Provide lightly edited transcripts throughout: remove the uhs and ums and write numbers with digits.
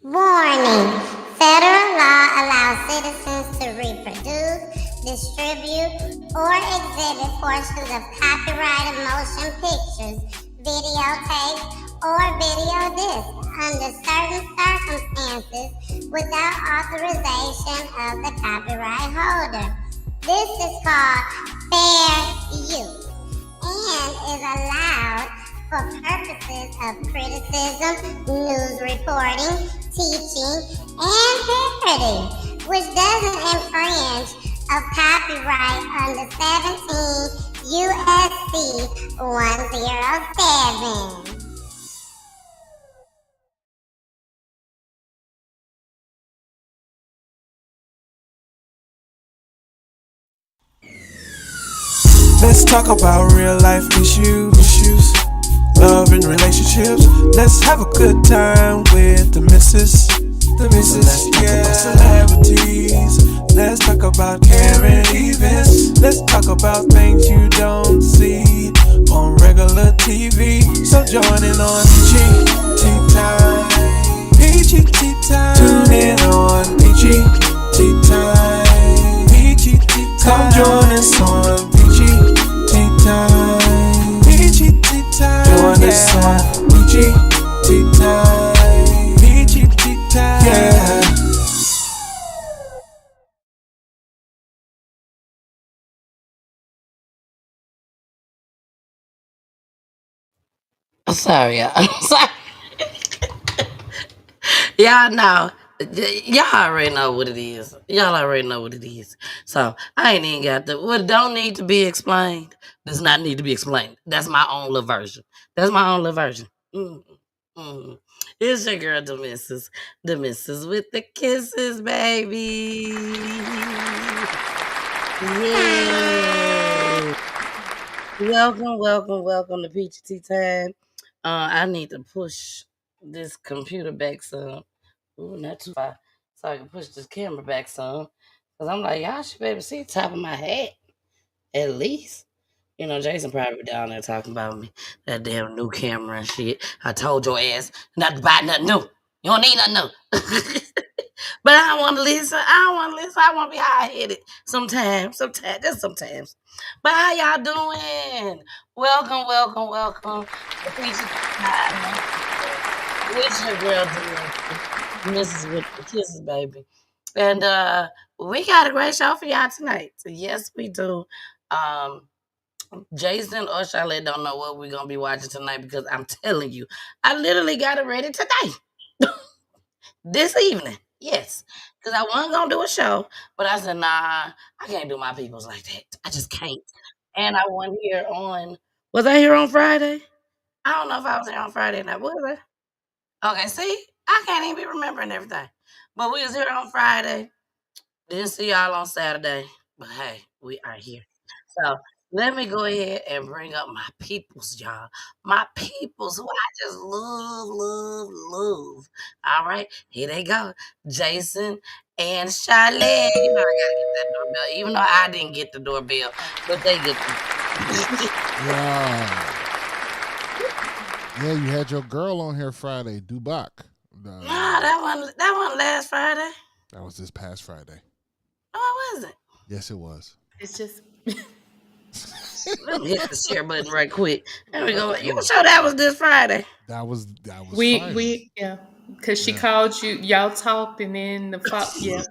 Warning: federal law allows citizens to reproduce, distribute, or exhibit portions of copyrighted motion pictures, videotapes, or video discs under certain circumstances without authorization of the copyright holder. This is called fair use and is allowed for purposes of criticism, news reporting, teaching, and parody, which doesn't infringe of copyright under 17 USC 107. Let's talk about real life issues, love and relationships. Let's have a good time with the missus. Let's talk about celebrities. Let's talk about caring events. Let's talk about things you don't see on regular TV. So join in on PGT Time. PGT Time. Tune in on PGT Time. PGT Time. Come join us on PGT Time. PGT Time. Join us on PGT Time. PGT Time. Yeah. Sorry, y'all. Sorry. Y'all know. Y'all already know what it is. Y'all already know what it is. So I ain't even got the what don't need to be explained. Does not need to be explained. That's my own little version. That's my own little version. Mm. It's your girl, the missus with the kisses, baby. Yeah. Welcome to Peachy Tea Time. I need to push this computer back some. Ooh, not too far. So I can push this camera back some. Cause I'm like, y'all should be able to see the top of my hat. At least. Jason probably down there talking about me. That damn new camera and shit. I told your ass not to buy nothing new. You don't need nothing new. But I don't want to listen. I don't want to listen. I want to be high headed sometimes, just sometimes. But how y'all doing? Welcome to Preacher Time with your girl, Mrs. with the Kisses, baby. And we got a great show for y'all tonight. So yes, we do. Um, Jason or Charlotte don't know what we're gonna be watching tonight because I'm telling you, I literally got it ready today. This evening. Yes. Because I wasn't gonna do a show, but I said, nah, I can't do my peoples like that. I just can't. And I wasn't here on was I here on Friday? I don't know if I was here on Friday night. Was I? Okay, see? I can't even be remembering everything. But we was here on Friday. Didn't see y'all on Saturday. But hey, we are here. So let me go ahead and bring up my peoples, y'all. My peoples who I just love. All right, here they go. Jason and Charlotte. You know I gotta get that doorbell, even though I didn't get the doorbell, but they get the Yeah. Yeah, you had your girl on here Friday, Dubak. Nah, that one last Friday. That was this past Friday. Oh, was it? Yes, it was. It's just Let me hit the share button right quick. There we go. You Yeah, sure that was this Friday? that was we Friday. we yeah, because she Yeah, called you, y'all talked, and then yeah,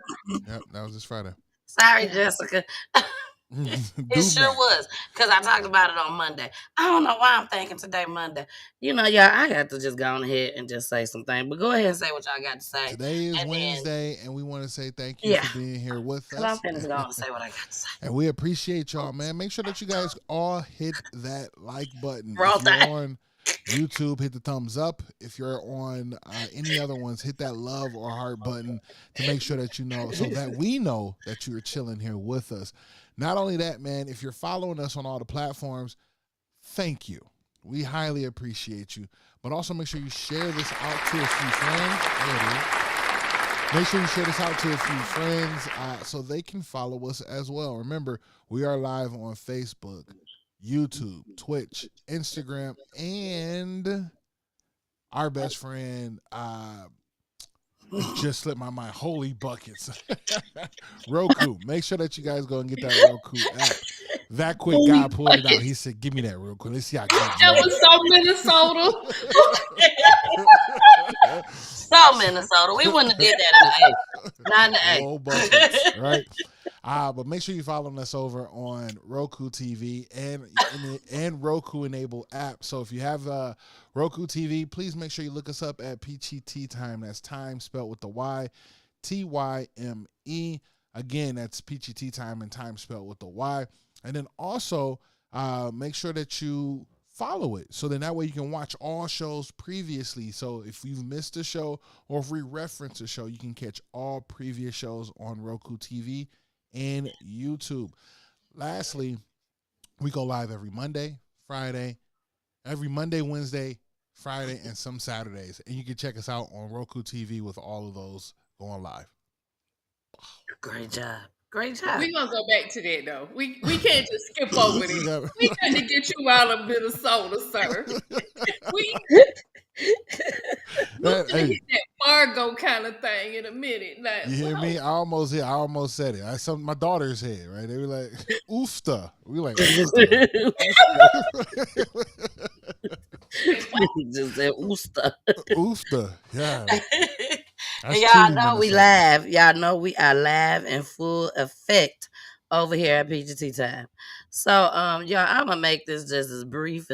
yep, that was this Friday. Sorry, yeah. Jessica. It sure Dubac. was because I talked about it on Monday. I don't know why I'm thinking today Monday. Y'all, I got to just go on ahead and just say something. But go ahead and say what y'all got to say, Today is and then Wednesday, and we want to say thank you yeah, for being here with because I'm us. finna go on and say what I got to say. And we appreciate y'all, man. Make sure that you guys all hit that like button. Wrong If you're thing. on YouTube, hit the thumbs up. If you're on any other ones, hit that love or heart button to make sure that you know, so that we know that you're chilling here with us. Not only that, man, if you're following us on all the platforms, thank you. We highly appreciate you. But also make sure you share this out to a few friends. There it is. Make sure you share this out to a few friends so they can follow us as well. Remember, we are live on Facebook, YouTube, Twitch, Instagram, and our best friend, Just slipped my mind. Holy buckets. Roku. Make sure that you guys go and get that Roku app. That quick Holy guy pulled it out. buckets. He said, "Give me that real quick. Let's see how good That you was so Minnesota. are." So Minnesota, we wouldn't have did that in the A. Not in the A. Whole buckets, right? But make sure you follow us over on Roku TV and Roku enabled app. So if you have Roku TV, please make sure you look us up at PGT Time. That's time spelled with the Y, TYME. Again, that's PGT Time and time spelled with the Y. And then also make sure that you follow it, so then that way you can watch all shows previously. So if you've missed a show or if we reference a show, you can catch all previous shows on Roku TV and YouTube. Lastly, we go live every Monday, Friday, every Monday, Wednesday, Friday, and some Saturdays. And you can check us out on Roku TV with all of those going live. Great job. Great job. We're gonna go back to that though. We can't just skip over it. We got to get you out of Minnesota, sir. We gonna Hey, hit that Fargo kind of thing in a minute. Like, you hear wow. me? I almost said it. I my daughters said, right? They were like, oofta. We like, oofta. Just said ooster. Oofta. Yeah. And That's y'all truly know we Minnesota. live. Y'all know we are live in full effect over here at PGT Time. So, y'all, I'm gonna make this just as brief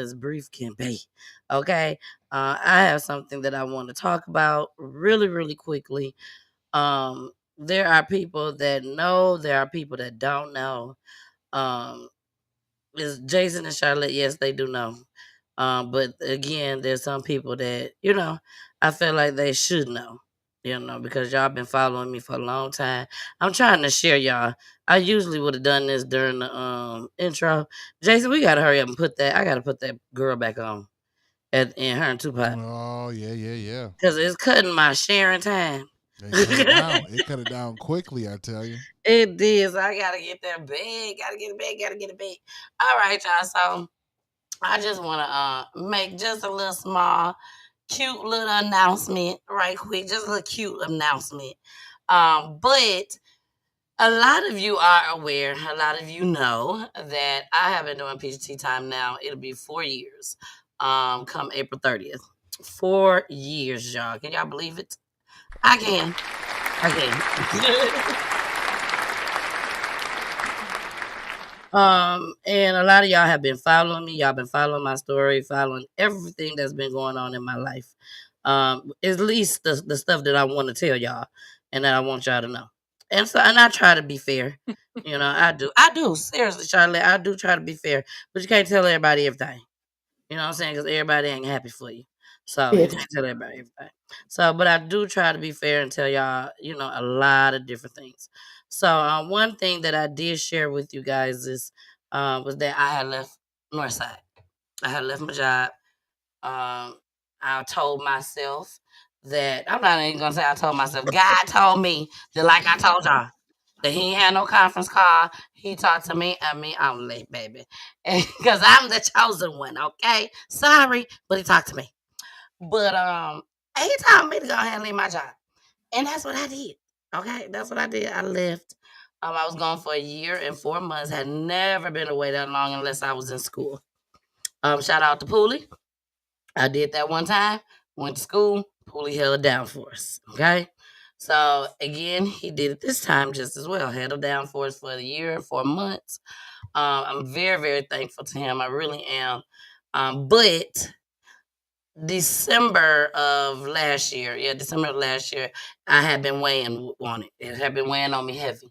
can be. Okay. I have something that I want to talk about really, really quickly. There are people that know, there are people that don't know. Is Jason and Charlotte? Yes, they do know. But again, there's some people that, I feel like they should know, because y'all been following me for a long time. I'm trying to share y'all. I usually would have done this during the intro. Jason, we gotta hurry up and I gotta put that girl back on in her and Tupac. Oh, yeah. Because it's cutting my sharing time. They cut it down. It cut it down quickly, I tell you. It did. So I gotta get that big. Gotta get it big. All right, y'all. So I just want to make just a little small, cute little announcement right quick. Just a little cute announcement. But a lot of you are aware, a lot of you know that I have been doing PGT Time now. It'll be 4 years come April 30th. 4 years, y'all. Can y'all believe it? I can. And a lot of y'all have been following me. Y'all been following my story, following everything that's been going on in my life. At least the stuff that I want to tell y'all and that I want y'all to know. And I try to be fair. I do. Seriously, Charlotte, I do try to be fair. But you can't tell everybody everything. You know what I'm saying? Because everybody ain't happy for you. So you can't tell everybody everything. So, but I do try to be fair and tell y'all, a lot of different things. So one thing that I did share with you guys was that I had left Northside. I had left my job. I told myself that I'm not even gonna say I told myself. God told me that, like I told y'all, that he ain't had no conference call. He talked to me and me. I'm late, baby, because I'm the chosen one. Okay, sorry, but he talked to me. But he told me to go ahead and leave my job, and that's what I did. Okay, that's what I did. I left. I was gone for 1 year and 4 months. Had never been away that long unless I was in school. Shout out to Pooley. I did that one time. Went to school. Pooley held it down for us. Okay. So again, he did it this time just as well. Held it down for us for 1 year and 4 months. I'm very, very thankful to him. I really am. But December of last year, I had been weighing on it. It had been weighing on me heavy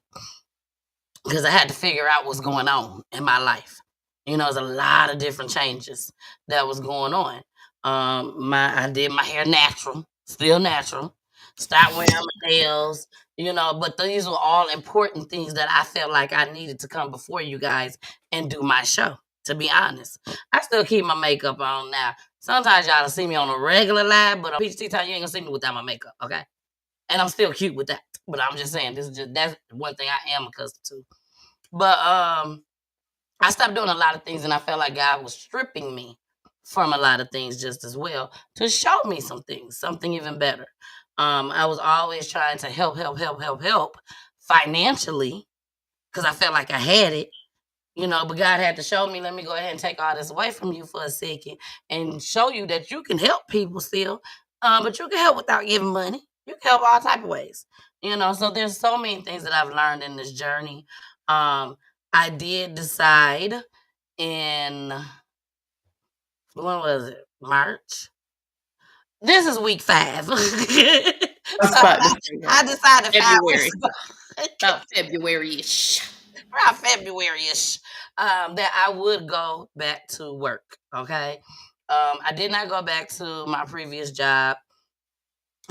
because I had to figure out what's going on in my life. There's a lot of different changes that was going on. I did my hair natural, still natural. Stopped wearing my nails, but these were all important things that I felt like I needed to come before you guys and do my show. To be honest, I still keep my makeup on now. Sometimes y'all see me on a regular live, but on PGT Time, you ain't gonna see me without my makeup, okay? And I'm still cute with that. But I'm just saying, that's one thing I am accustomed to. But I stopped doing a lot of things, and I felt like God was stripping me from a lot of things just as well to show me some things, something even better. I was always trying to help financially because I felt like I had it, but God had to show me, let me go ahead and take all this away from you for a second and show you that you can help people still, but you can help without giving money. You can help all type of ways, So there's so many things that I've learned in this journey. I did decide in when was it? March. This is week 5. So I was about to say I that. decided 5 February. weeks ago. About February-ish. Around February-ish, that I would go back to work. Okay. I did not go back to my previous job.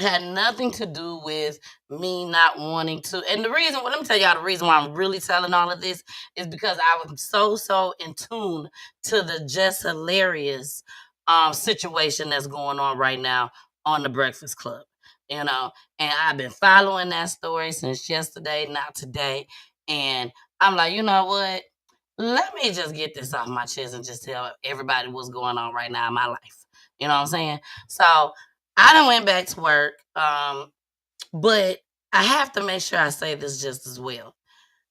Had nothing to do with me not wanting to. And the reason, well, let me tell y'all the reason why I'm really telling all of this is because I was so in tune to the just hilarious situation that's going on right now on the Breakfast Club. And I've been following that story since yesterday, not today. And I'm like, you know what? Let me just get this off my chest and just tell everybody what's going on right now in my life. You know what I'm saying? So I done went back to work, but I have to make sure I say this just as well.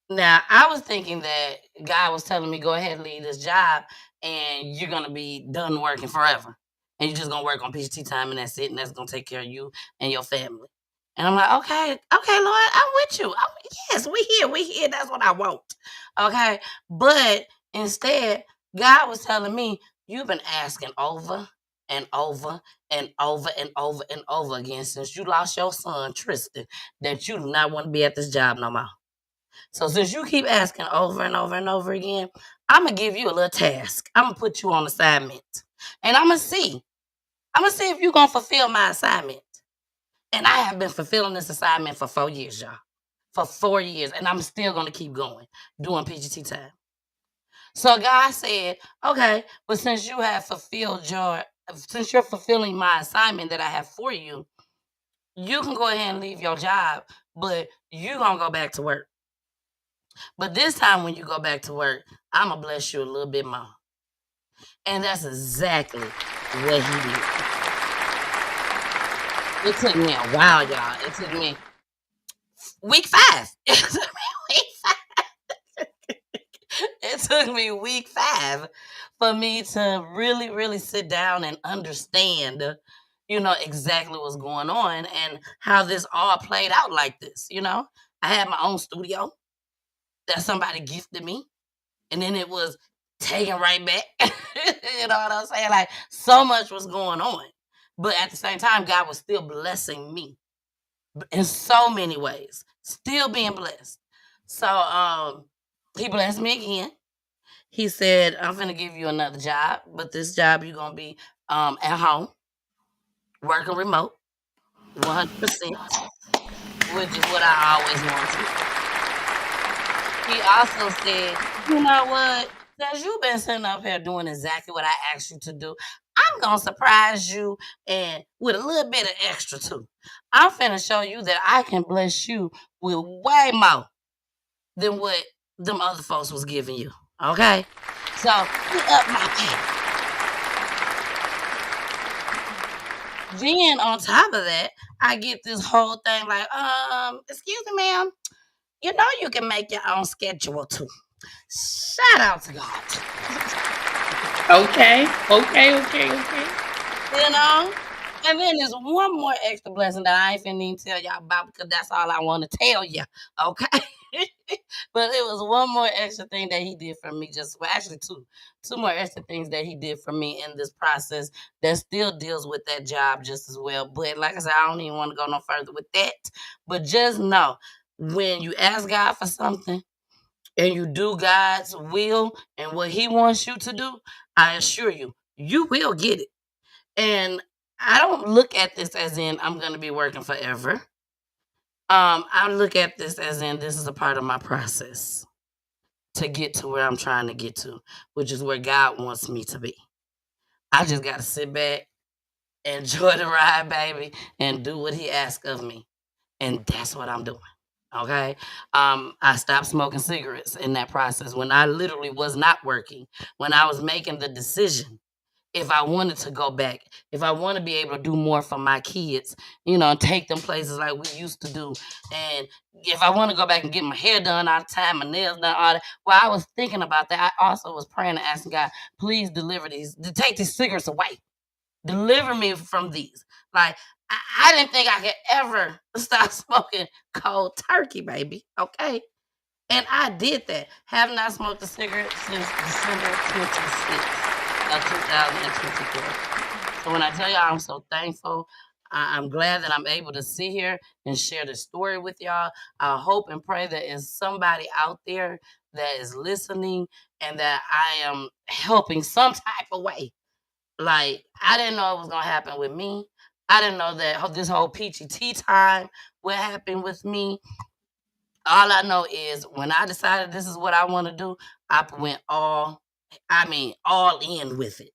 Now, I was thinking that God was telling me, go ahead and leave this job and you're going to be done working forever. And you're just going to work on PGT time and that's it. And that's going to take care of you and your family. And I'm like, okay, Lord, I'm with you. Yes, we here. That's what I want. Okay. But instead, God was telling me, you've been asking over and over and over and over and over again since you lost your son, Tristan, that you do not want to be at this job no more. So since you keep asking over and over and over again, I'm gonna give you a little task. I'm gonna put you on assignment, and I'm gonna see. I'm gonna see if you're gonna fulfill my assignment. And I have been fulfilling this assignment for 4 years, y'all. For 4 years, and I'm still gonna keep going doing PGT time. So God said, okay, but since you're fulfilling my assignment that I have for you, you can go ahead and leave your job, but you're gonna go back to work. But this time when you go back to work, I'm going to bless you a little bit more. And that's exactly what he did. It took me a while, y'all. It took me week 5. It took me week 5. It took me week 5 for me to really sit down and understand, exactly what's going on and how this all played out like this. I had my own studio that somebody gifted me, and then it was taken right back. You know what I'm saying? Like, so much was going on. But at the same time, God was still blessing me in so many ways, still being blessed. So he blessed me again. He said, I'm going to give you another job, but this job you're going to be at home, working remote, 100%, which is what I always wanted. He also said, you know what? Since you've been sitting up here doing exactly what I asked you to do, I'm going to surprise you and with a little bit of extra too. I'm finna show you that I can bless you with way more than what them other folks was giving you. Okay? So, put up my pay. Then on top of that, I get this whole thing like, excuse me, ma'am. You know you can make your own schedule too. Shout out to God. Okay. And then there's one more extra blessing that I ain't finna even tell y'all about because that's all I want to tell you. Okay. But it was one more extra thing that he did for me. Actually two more extra things that he did for me in this process that still deals with that job just as well. But like I said, I don't even want to go no further with that. But just know when you ask God for something and you do God's will and what he wants you to do, I assure you, you will get it. And I don't look at this as in I'm going to be working forever. I look at this as in this is a part of my process to get to where I'm trying to get to, which is where God wants me to be. I just got to sit back, enjoy the ride, baby, and do what he asks of me. And that's what I'm doing. Okay. I stopped smoking cigarettes in that process when I literally was not working, when I was making the decision if I wanted to go back, if I want to be able to do more for my kids, and take them places like we used to do. And if I want to go back and get my hair done all the time, my nails done, all that. Well, I was thinking about that. I also was praying and asking God, please deliver to take these cigarettes away. Deliver me from these. Like, I didn't think I could ever stop smoking cold turkey, baby. Okay. And I did that. Have not smoked a cigarette since December 26th of 2024. So when I tell y'all I'm so thankful, I'm glad that I'm able to sit here and share the story with y'all. I hope and pray that is somebody out there that is listening and that I am helping some type of way. Like, I didn't know it was gonna happen with me. I didn't know that this whole peachy tea time would happen with me. All I know is when I decided this is what I want to do, I went all in with it.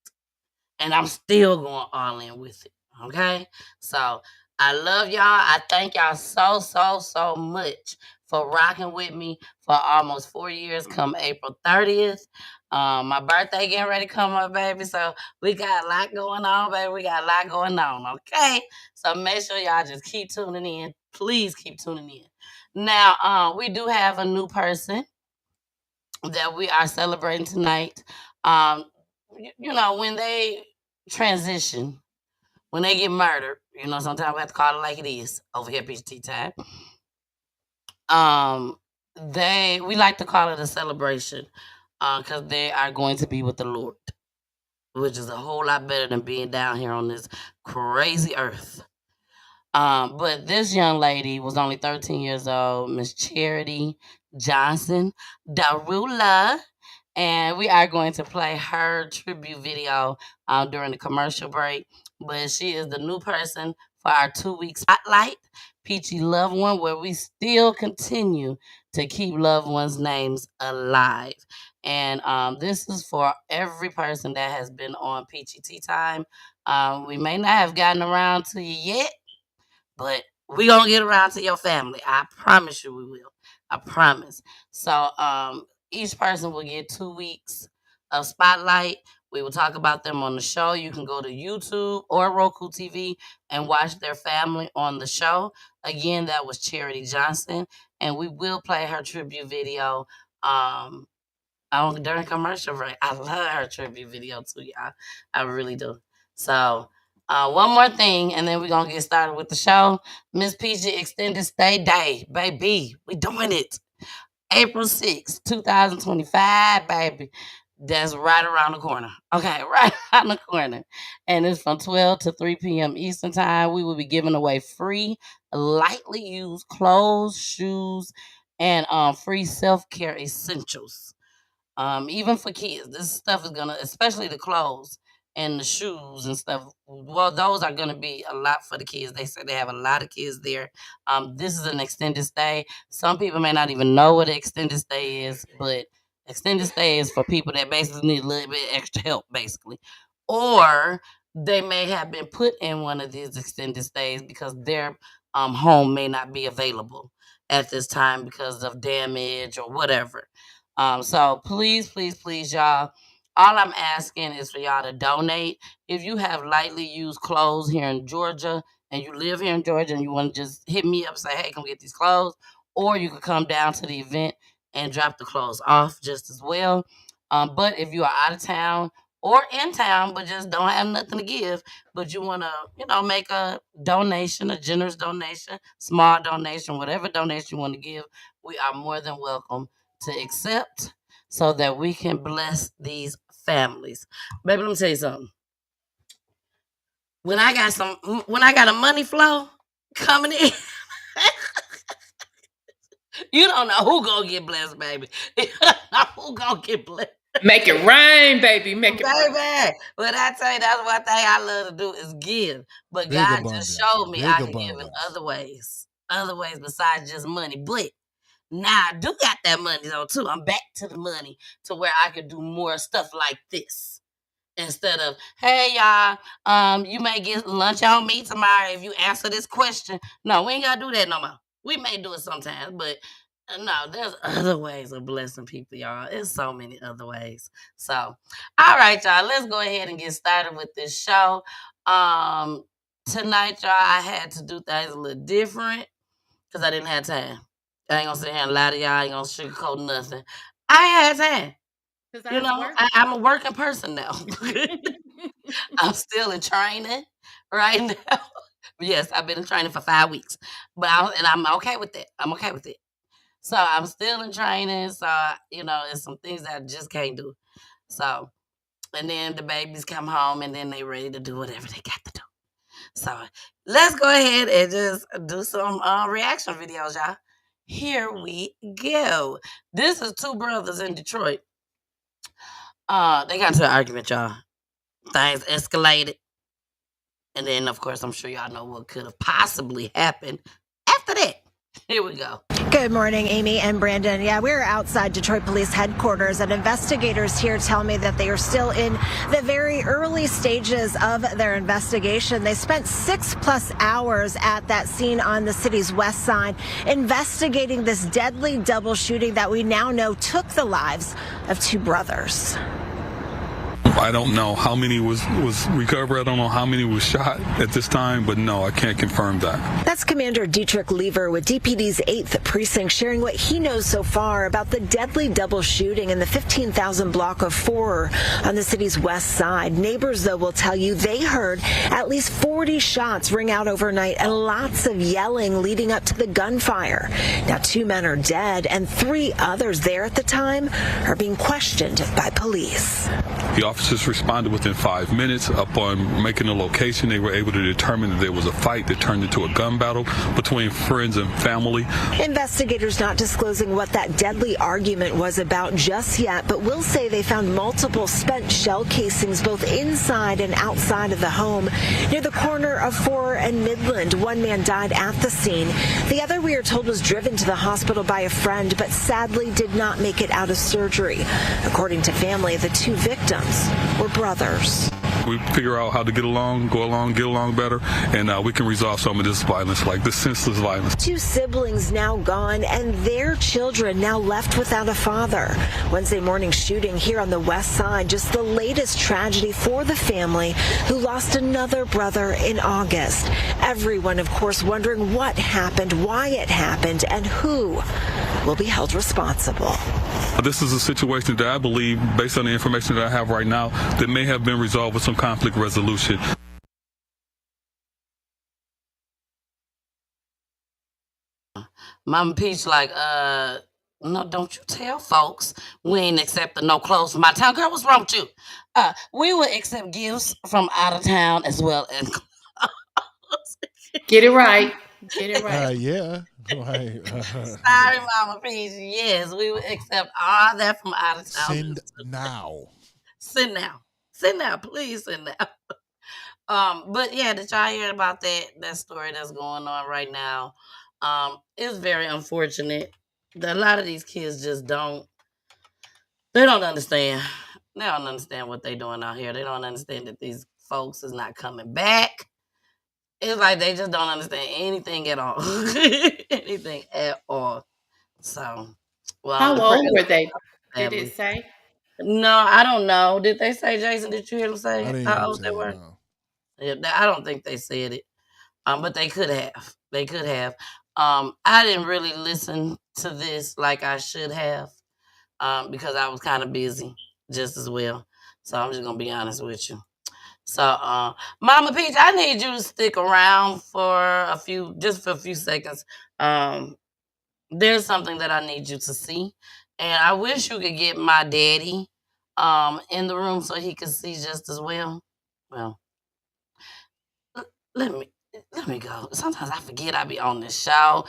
And I'm still going all in with it. Okay? So I love y'all. I thank y'all so, so, so much for rocking with me for almost 4 years come April 30th. My birthday getting ready to come up, baby. So we got a lot going on, baby. We got a lot going on, okay? So make sure y'all just keep tuning in. Please keep tuning in. Now, we do have a new person that we are celebrating tonight. When they transition, when they get murdered, sometimes we have to call it like it is over here at PGT time. We like to call it a celebration because they are going to be with the Lord, which is a whole lot better than being down here on this crazy earth. But this young lady was only 13 years old, Miss Charity Johnson Darula. And we are going to play her tribute video during the commercial break. But she is the new person for our 2-week spotlight, Peachy Loved One, where we still continue to keep loved ones' names alive. And this is for every person that has been on Peachy Tea Time. We may not have gotten around to you yet, but we gonna get around to your family. I promise you we will. I promise. So each person will get 2 weeks of spotlight. We will talk about them on the show. You can go to YouTube or Roku TV and watch their family on the show. Again, that was Charity Johnson. And we will play her tribute video during commercial break. I love her tribute video too, y'all. I really do. So one more thing, and then we're gonna get started with the show. Miss PG Extended Stay Day, baby. We doing it. April 6th, 2025, baby. That's right around the corner. Okay, right around the corner. And it's from 12 to 3 p.m. Eastern Time. We will be giving away free, lightly used clothes, shoes, and free self-care essentials. Even for kids, this stuff is gonna, especially the clothes and the shoes and stuff. Well, those are gonna be a lot for the kids. They said they have a lot of kids there. This is an extended stay. Some people may not even know what an extended stay is, but extended stay is for people that basically need a little bit extra help, basically, or they may have been put in one of these extended stays because their home may not be available at this time because of damage or whatever. So please, please, please, y'all. All I'm asking is for y'all to donate. If you have lightly used clothes here in Georgia and you live here in Georgia and you want to just hit me up, say, hey, come get these clothes, or you could come down to the event and drop the clothes off just as well. But if you are out of town or in town, but just don't have nothing to give, but you want to, make a donation, a generous donation, small donation, whatever donation you want to give, we are more than welcome to accept so that we can bless these families. Baby, let me tell you something. When I got a money flow coming in, you don't know who gonna get blessed, baby. You don't know who gonna get blessed. Make it rain, baby. Make it rain. Baby, but I tell you, that's one thing I love to do is give. But Big God abundance. just showed me Big I can give in abundance. other ways besides just money. But now I do got that money though too. I'm back to the money to where I could do more stuff like this. Instead of, hey y'all, you may get lunch on me tomorrow if you answer this question. No, we ain't gotta do that no more. We may do it sometimes, but No, there's other ways of blessing people, y'all. There's so many other ways. So, all right, y'all, let's go ahead and get started with this show. Tonight, y'all, I had to do things a little different because I didn't have time. I ain't gonna sit here and lie to y'all. I ain't gonna sugarcoat nothing. I ain't had time. You know, I'm a working person now. I'm still in training right now. Yes, I've been in training for 5 weeks, but I'm okay with that. I'm okay with it. So I'm still in training. So it's some things that I just can't do. So, and then the babies come home, and then they ready to do whatever they got to do. So let's go ahead and just do some reaction videos, y'all. Here we go. This is two brothers in Detroit. They got into an argument, y'all. Things escalated. And then, of course, I'm sure y'all know what could have possibly happened after that. Here we go. Good morning, Amy and Brandon. Yeah, we're outside Detroit Police Headquarters, and investigators here tell me that they are still in the very early stages of their investigation. They spent 6+ hours at that scene on the city's west side investigating this deadly double shooting that we now know took the lives of two brothers. I don't know how many was recovered. I don't know how many was shot at this time, but no, I can't confirm that. That's Commander Dietrich Lever with DPD's 8th Precinct sharing what he knows so far about the deadly double shooting in the 15,000 block of Forer on the city's west side. Neighbors, though, will tell you they heard at least 40 shots ring out overnight and lots of yelling leading up to the gunfire. Now, 2 men are dead and 3 others there at the time are being questioned by police. The officers responded within 5 minutes. Upon making the location, they were able to determine that there was a fight that turned into a gun battle between friends and family. Investigators not disclosing what that deadly argument was about just yet, but will say they found multiple spent shell casings both inside and outside of the home near the corner of Forer and Midland. 1 man died at the scene. The other, we are told, was driven to the hospital by a friend, but sadly did not make it out of surgery. According to family, the 2 victims were brothers. We figure out how to get along better, and we can resolve some of this violence, like this senseless violence. 2 siblings now gone, and their children now left without a father. Wednesday morning shooting here on the west side, just the latest tragedy for the family who lost another brother in August. Everyone, of course, wondering what happened, why it happened, and who will be held responsible. This is a situation that I believe, based on the information that I have right now, that may have been resolved with some conflict resolution. Mama Peach like, no, don't you tell folks we ain't accepting no clothes from out of town. Girl, what's wrong with you? We will accept gifts from out of town as well as clothes. Get it right. Get it right. Yeah. Sorry, Mama Peach. Yes, we will accept all that from out of town. Send now. Send now. Please send now. But yeah, did y'all hear about that story that's going on right now? It's very unfortunate that a lot of these kids just don't understand. They don't understand what they're doing out here. They don't understand that these folks is not coming back. It's like they just don't understand anything at all. Anything at all. So, well, how old were they? Did it say? No, I don't know. Did they say, Jason? Did you hear them say how old they were? No. Yeah, I don't think they said it. But they could have. They could have. I didn't really listen to this like I should have, because I was kind of busy just as well. So I'm just gonna be honest with you. So, Mama Peach, I need you to stick around for a few seconds. There's something that I need you to see, and I wish you could get my daddy in the room so he could see just as well. Well, let me go. Sometimes I forget I be on this show.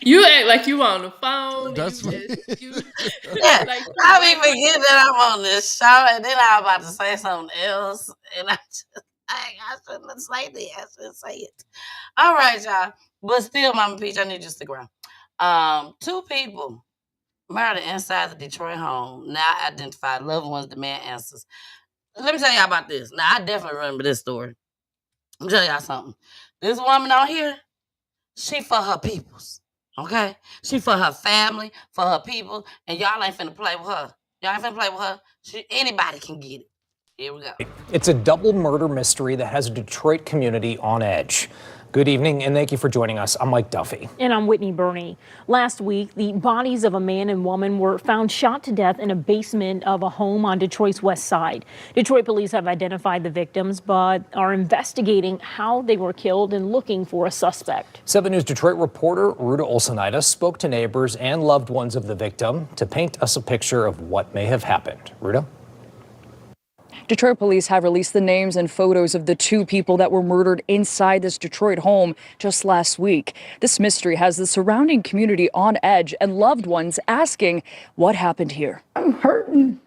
You act like you on the phone. That's yeah. Like, I be forgetting that I'm on this show, and then I'm about to say something else, and I shouldn't say that. I shouldn't say it. All right, y'all. But still, Mama Peach, I need you to stick around. 2 people murdered inside the Detroit home. Now identified. Loved ones demand answers. Let me tell y'all about this. Now, I definitely remember this story. I'm telling y'all something. This woman out here, She for her peoples. Okay? She for her family, for her people, and y'all ain't finna play with her. Y'all ain't finna play with her. Anybody can get it. Here we go. It's a double murder mystery that has a Detroit community on edge. Good evening, and thank you for joining us. I'm Mike Duffy. And I'm Whitney Burney. Last week, the bodies of a man and woman were found shot to death in a basement of a home on Detroit's west side. Detroit police have identified the victims, but are investigating how they were killed and looking for a suspect. 7 News Detroit reporter Ruta Olsenitis spoke to neighbors and loved ones of the victim to paint us a picture of what may have happened. Ruta? Detroit police have released the names and photos of the 2 people that were murdered inside this Detroit home just last week. This mystery has the surrounding community on edge and loved ones asking what happened here. I'm hurting.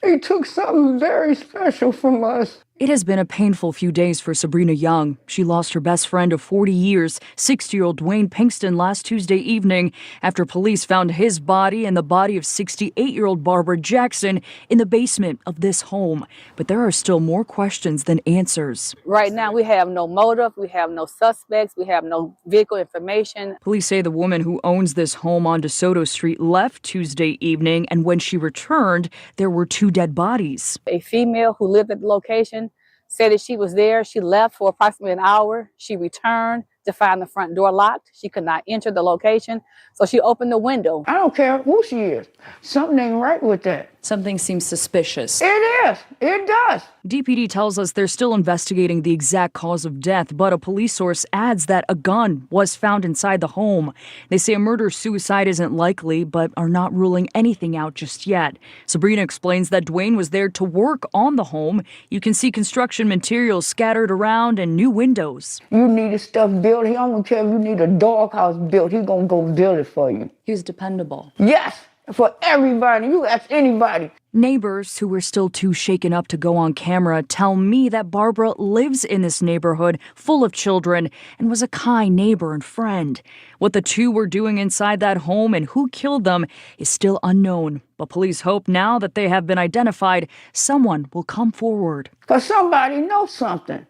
He took something very special from us. It has been a painful few days for Sabrina Young. She lost her best friend of 40 years, 60-year-old Dwayne Pinkston, last Tuesday evening after police found his body and the body of 68-year-old Barbara Jackson in the basement of this home. But there are still more questions than answers. Right now, we have no motive, we have no suspects, we have no vehicle information. Police say the woman who owns this home on DeSoto Street left Tuesday evening, and when she returned, there were 2 dead bodies. A female who lived at the location said that she was there. She left for approximately an hour. She returned to find the front door locked. She could not enter the location, so she opened the window. I don't care who she is. Something ain't right with that. Something seems suspicious. It is. It does. DPD tells us they're still investigating the exact cause of death, but a police source adds that a gun was found inside the home. They say a murder-suicide isn't likely, but are not ruling anything out just yet. Sabrina explains that Dwayne was there to work on the home. You can see construction materials scattered around and new windows. You needed stuff built. He don't care if you need a doghouse built. He gonna go build it for you. He's dependable. Yes, for everybody. You ask anybody. Neighbors who were still too shaken up to go on camera tell me that Barbara lives in this neighborhood full of children and was a kind neighbor and friend. What the 2 were doing inside that home and who killed them is still unknown. But police hope now that they have been identified, someone will come forward. Because somebody knows something.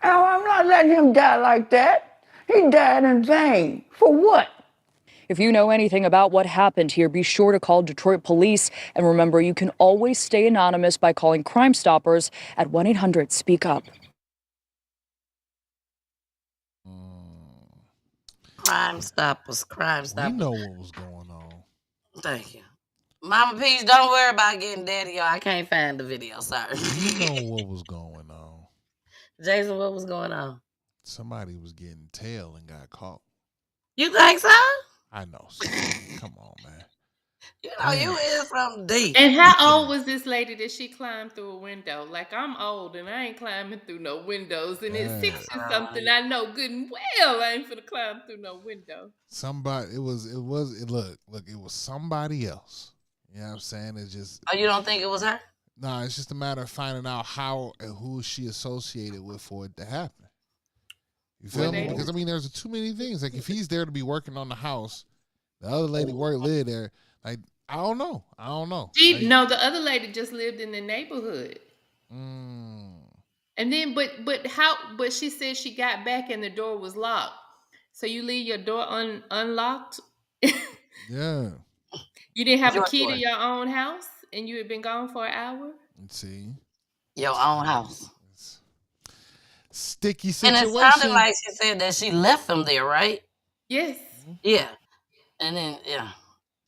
And I'm not letting him die like that. He died in vain. For what? If you know anything about what happened here, be sure to call Detroit police. And remember, you can always stay anonymous by calling Crime Stoppers at 1-800-SPEAK-UP. Crime Stoppers, Crime Stoppers. We know what was going on. Thank you. Mama Peach, don't worry about getting daddy, y'all. I can't find the video, sorry. We know what was going on. Jason, what was going on? Somebody was getting tail and got caught. You think so? I know. Come on, man. You know, you is from deep. And how old was this lady that she climbed through a window? Like, I'm old and I ain't climbing through no windows. And it's 60 something. I know good and well I ain't finna climb through no window. Somebody, look, it was somebody else. You know what I'm saying? It's just. Oh, you don't think it was her? Nah, it's just a matter of finding out how and who she associated with for it to happen. You feel me? Because, I mean, there's too many things. Like, if he's there to be working on the house, the other lady lived there. Like, I don't know. No, the other lady just lived in the neighborhood. And then, but she said she got back and the door was locked. So you leave your door unlocked? Yeah. You didn't have a key to your own house and you had been gone for an hour? Let's see. Your own house. Sticky situation. And it sounded like she said that she left him there, right? Yes. Yeah. And then, yeah.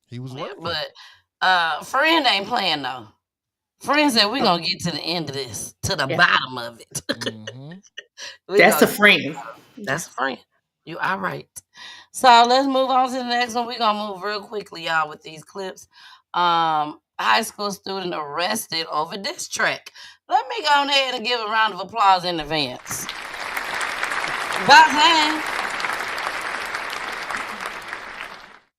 He was working. But friend ain't playing, though. Friend said, we're going to get to the end of this, to the bottom of it. That's a friend. That's a friend. You are right. So let's move on to the next one. We're going to move real quickly, y'all, with these clips. High school student arrested over diss track. Let me go ahead and give a round of applause in advance. About time.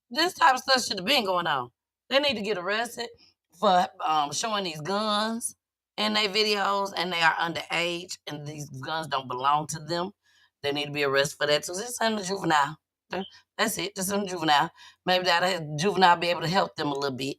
This type of stuff should have been going on. They need to get arrested for showing these guns in their videos, and they are underage, and these guns don't belong to them. They need to be arrested for that too. Just send them to juvenile. That's it. Just send them to juvenile. Maybe that juvenile be able to help them a little bit.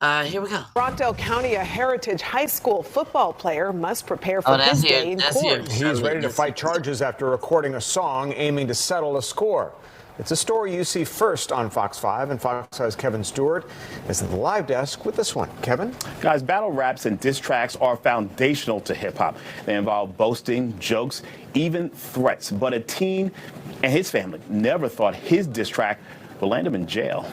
Here we go. Rockdale County, a Heritage High School football player must prepare for his day in court. He's ready to fight charges after recording a song aiming to settle a score. It's a story you see first on Fox 5, and Fox 5's Kevin Stewart is at the live desk with this one. Kevin? Guys, battle raps and diss tracks are foundational to hip-hop. They involve boasting, jokes, even threats. But a teen and his family never thought his diss track would land him in jail.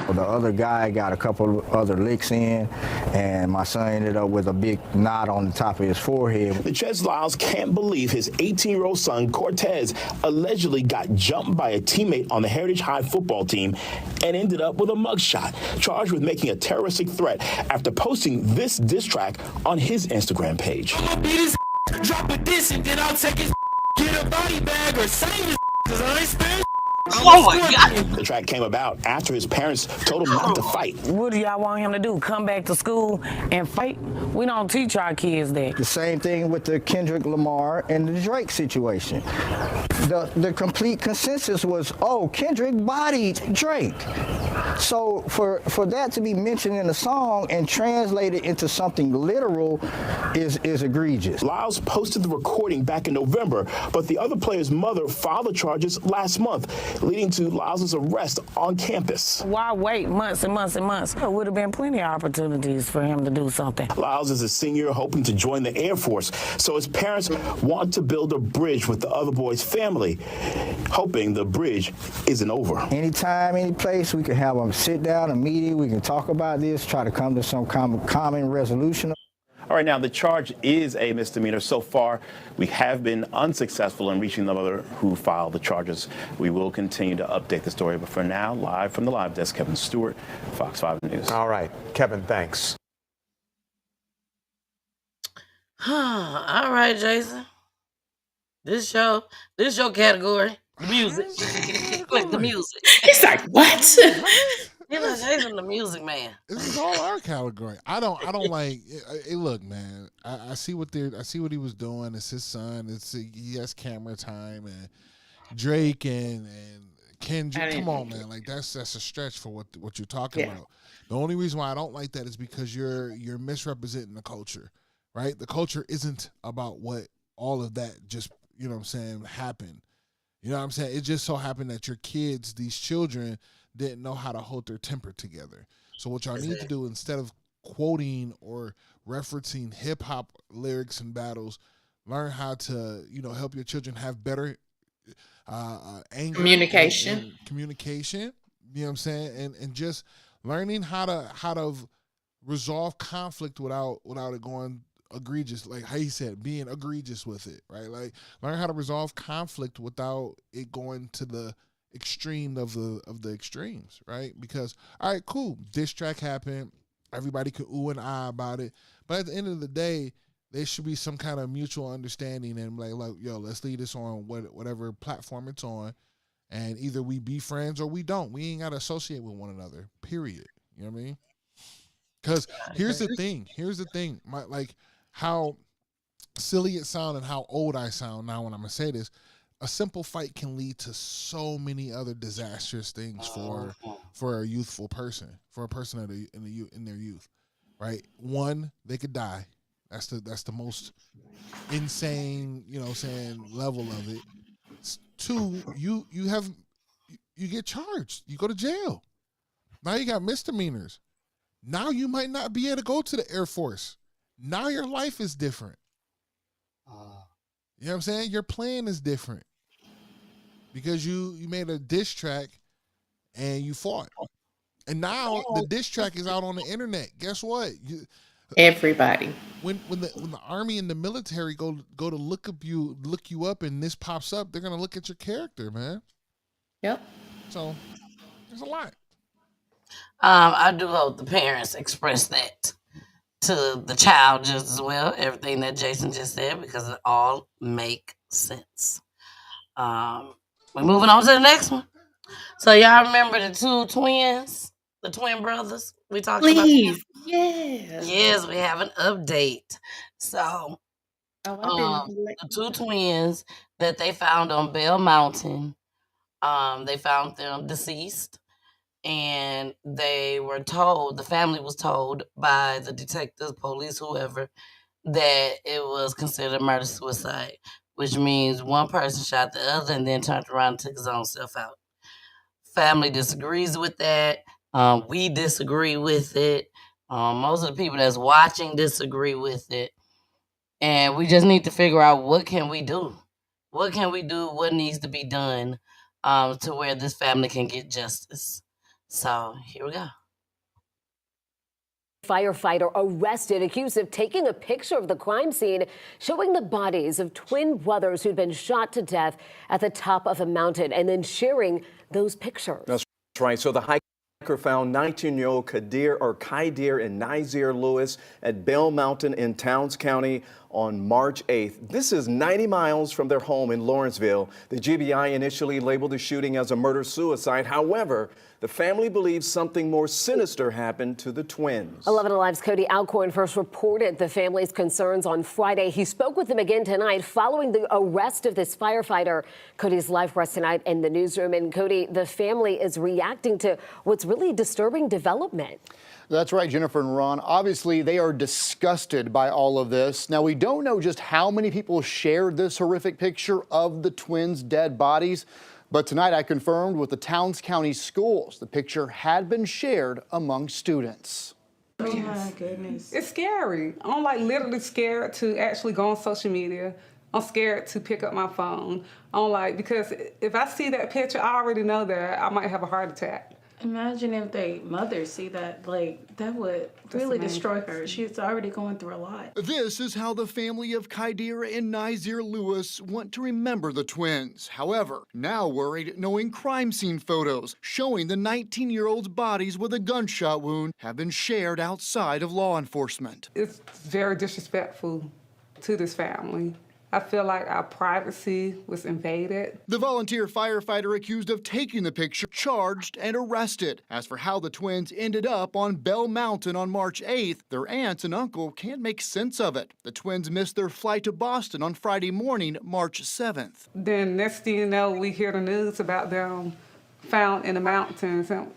The other guy got a couple other licks in, and my son ended up with a big knot on the top of his forehead. The Judge Lyles can't believe his 18-year-old son, Cortez, allegedly got jumped by a teammate on the Heritage High football team and ended up with a mugshot, charged with making a terroristic threat after posting this diss track on his Instagram page. I'ma beat his drop a diss, and then I'll take his get a body bag or save his cause I ain't spent. Oh my God! The track came about after his parents told him not to fight. What do y'all want him to do? Come back to school and fight? We don't teach our kids that. The same thing with the Kendrick Lamar and the Drake situation. The complete consensus was, oh, Kendrick bodied Drake. So for that to be mentioned in a song and translated into something literal is egregious. Lyles posted the recording back in November, but the other player's mother filed the charges last month, leading to Lyles' arrest on campus. Why wait months and months and months? There would have been plenty of opportunities for him to do something. Lyles is a senior hoping to join the Air Force, so his parents want to build a bridge with the other boy's family, hoping the bridge isn't over. Anytime, any place, we can have a sit down, a meeting, we can talk about this, try to come to some common resolution. All right, now the charge is a misdemeanor. So far, we have been unsuccessful in reaching the mother who filed the charges. We will continue to update the story, but for now, live from the live desk, Kevin Stewart, Fox 5 News. All right, Kevin, thanks. All right, Jason. This your category. Music. Like the music. It's like, what? You know, Jason the music man. This is all our category. I don't like. Look, man. I see what he was doing. It's his son. He has camera time, and Drake and Kendrick. Come on, man. Like that's a stretch for what you're talking about. The only reason why I don't like that is because you're misrepresenting the culture, right? The culture isn't about what all of that just happened. You know what I'm saying? It just so happened that your kids, these children, didn't know how to hold their temper together. So what y'all need to do, instead of quoting or referencing hip hop lyrics and battles, learn how to, help your children have better anger communication. And communication. You know what I'm saying? And just learning how to resolve conflict without it going egregious, like how he said, being egregious with it, right? Like learn how to resolve conflict without it going to the extreme of the extremes, right? Because all right, cool, diss track happened, everybody could ooh and ah about it, but at the end of the day, there should be some kind of mutual understanding and like yo, let's leave this on whatever platform it's on, and either we be friends or we don't. We ain't got to associate with one another, period. You know what I mean? Because here's the thing, how silly it sounds and how old I sound now when I'm gonna say this. A simple fight can lead to so many other disastrous things for a youthful person, for a person in their youth, right? One, they could die. That's the most insane, level of it. Two, you get charged. You go to jail. Now you got misdemeanors. Now you might not be able to go to the Air Force. Now your life is different. You know what I'm saying? Your plan is different because you made a diss track and you fought. And now the diss track is out on the internet. Guess what? Everybody. When the army and the military go to look you up and this pops up, they're gonna look at your character, man. Yep. So there's a lot. I do hope the parents express that to the child just as well, everything that Jason just said, because it all make sense. We're moving on to the next one. So y'all remember the two twins, the twin brothers we talked about? Please, yeah. Yes, we have an update. So the two twins that they found on Bell Mountain, they found them deceased. and they were told, the family was told by the detectives, police, whoever, that it was considered murder-suicide, which means one person shot the other and then turned around and took his own self out. Family disagrees with that. We disagree with it. Most of the people that's watching disagree with it. And we just need to figure out, what can we do? What can we do? What needs to be done to where this family can get justice? So here we go. Firefighter arrested, accused of taking a picture of the crime scene showing the bodies of twin brothers who'd been shot to death at the top of a mountain, and then sharing those pictures. That's right. So the hiker found 19-year-old Kydir and Nazir Lewis at Bell Mountain in Towns County on March 8th. This is 90 miles from their home in Lawrenceville. The GBI initially labeled the shooting as a murder-suicide. However, the family believes something more sinister happened to the twins. 11 Alive's Cody Alcorn first reported the family's concerns on Friday. He spoke with them again tonight following the arrest of this firefighter. Cody's live for us tonight in the newsroom. And Cody, the family is reacting to what's really disturbing development. That's right, Jennifer and Ron. Obviously, they are disgusted by all of this. Now, we don't know just how many people shared this horrific picture of the twins' dead bodies, but tonight I confirmed with the Towns County Schools the picture had been shared among students. Oh my goodness. It's scary. I'm like literally scared to actually go on social media. I'm scared to pick up my phone. I'm like, because if I see that picture, I already know that I might have a heart attack. Imagine if they mothers see that, like, that would really destroy her. She's already going through a lot. This is how the family of Kydir and Nazir Lewis want to remember the twins. However, now worried knowing crime scene photos showing the 19-year-old's bodies with a gunshot wound have been shared outside of law enforcement. It's very disrespectful to this family. I feel like our privacy was invaded. The volunteer firefighter accused of taking the picture charged and arrested. As for how the twins ended up on Bell Mountain on March 8th, their aunts and uncle can't make sense of it. The twins missed their flight to Boston on Friday morning, March 7th. Then next thing you know, we hear the news about them found in the mountains. And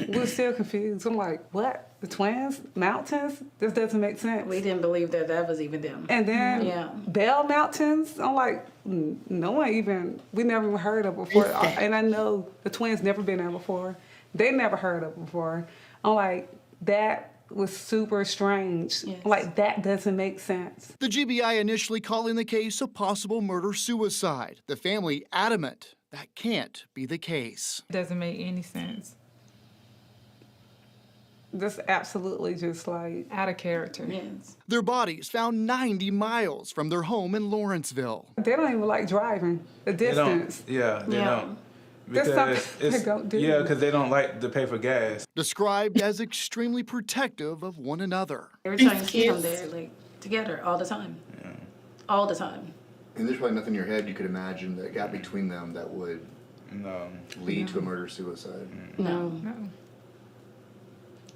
we're still confused. I'm like, what? The twins? Mountains? This doesn't make sense. We didn't believe that that was even them. And then Bell Mountains, I'm like, no one even, we never even heard of before. And I know the twins never been there before. They never heard of before. I'm like, that was super strange. Yes. Like, that doesn't make sense. The GBI initially calling the case a possible murder-suicide. The family adamant that can't be the case. Doesn't make any sense. This absolutely just like out of character. Yes. Their bodies found 90 miles from their home in Lawrenceville. They don't even like driving the distance. They don't. Because That's something they don't do. Yeah, because they don't like to pay for gas. Described as extremely protective of one another. Every time you see them, they're like together all the time. Yeah. All the time. And there's probably nothing in your head you could imagine that got between them that would lead to a murder-suicide. No.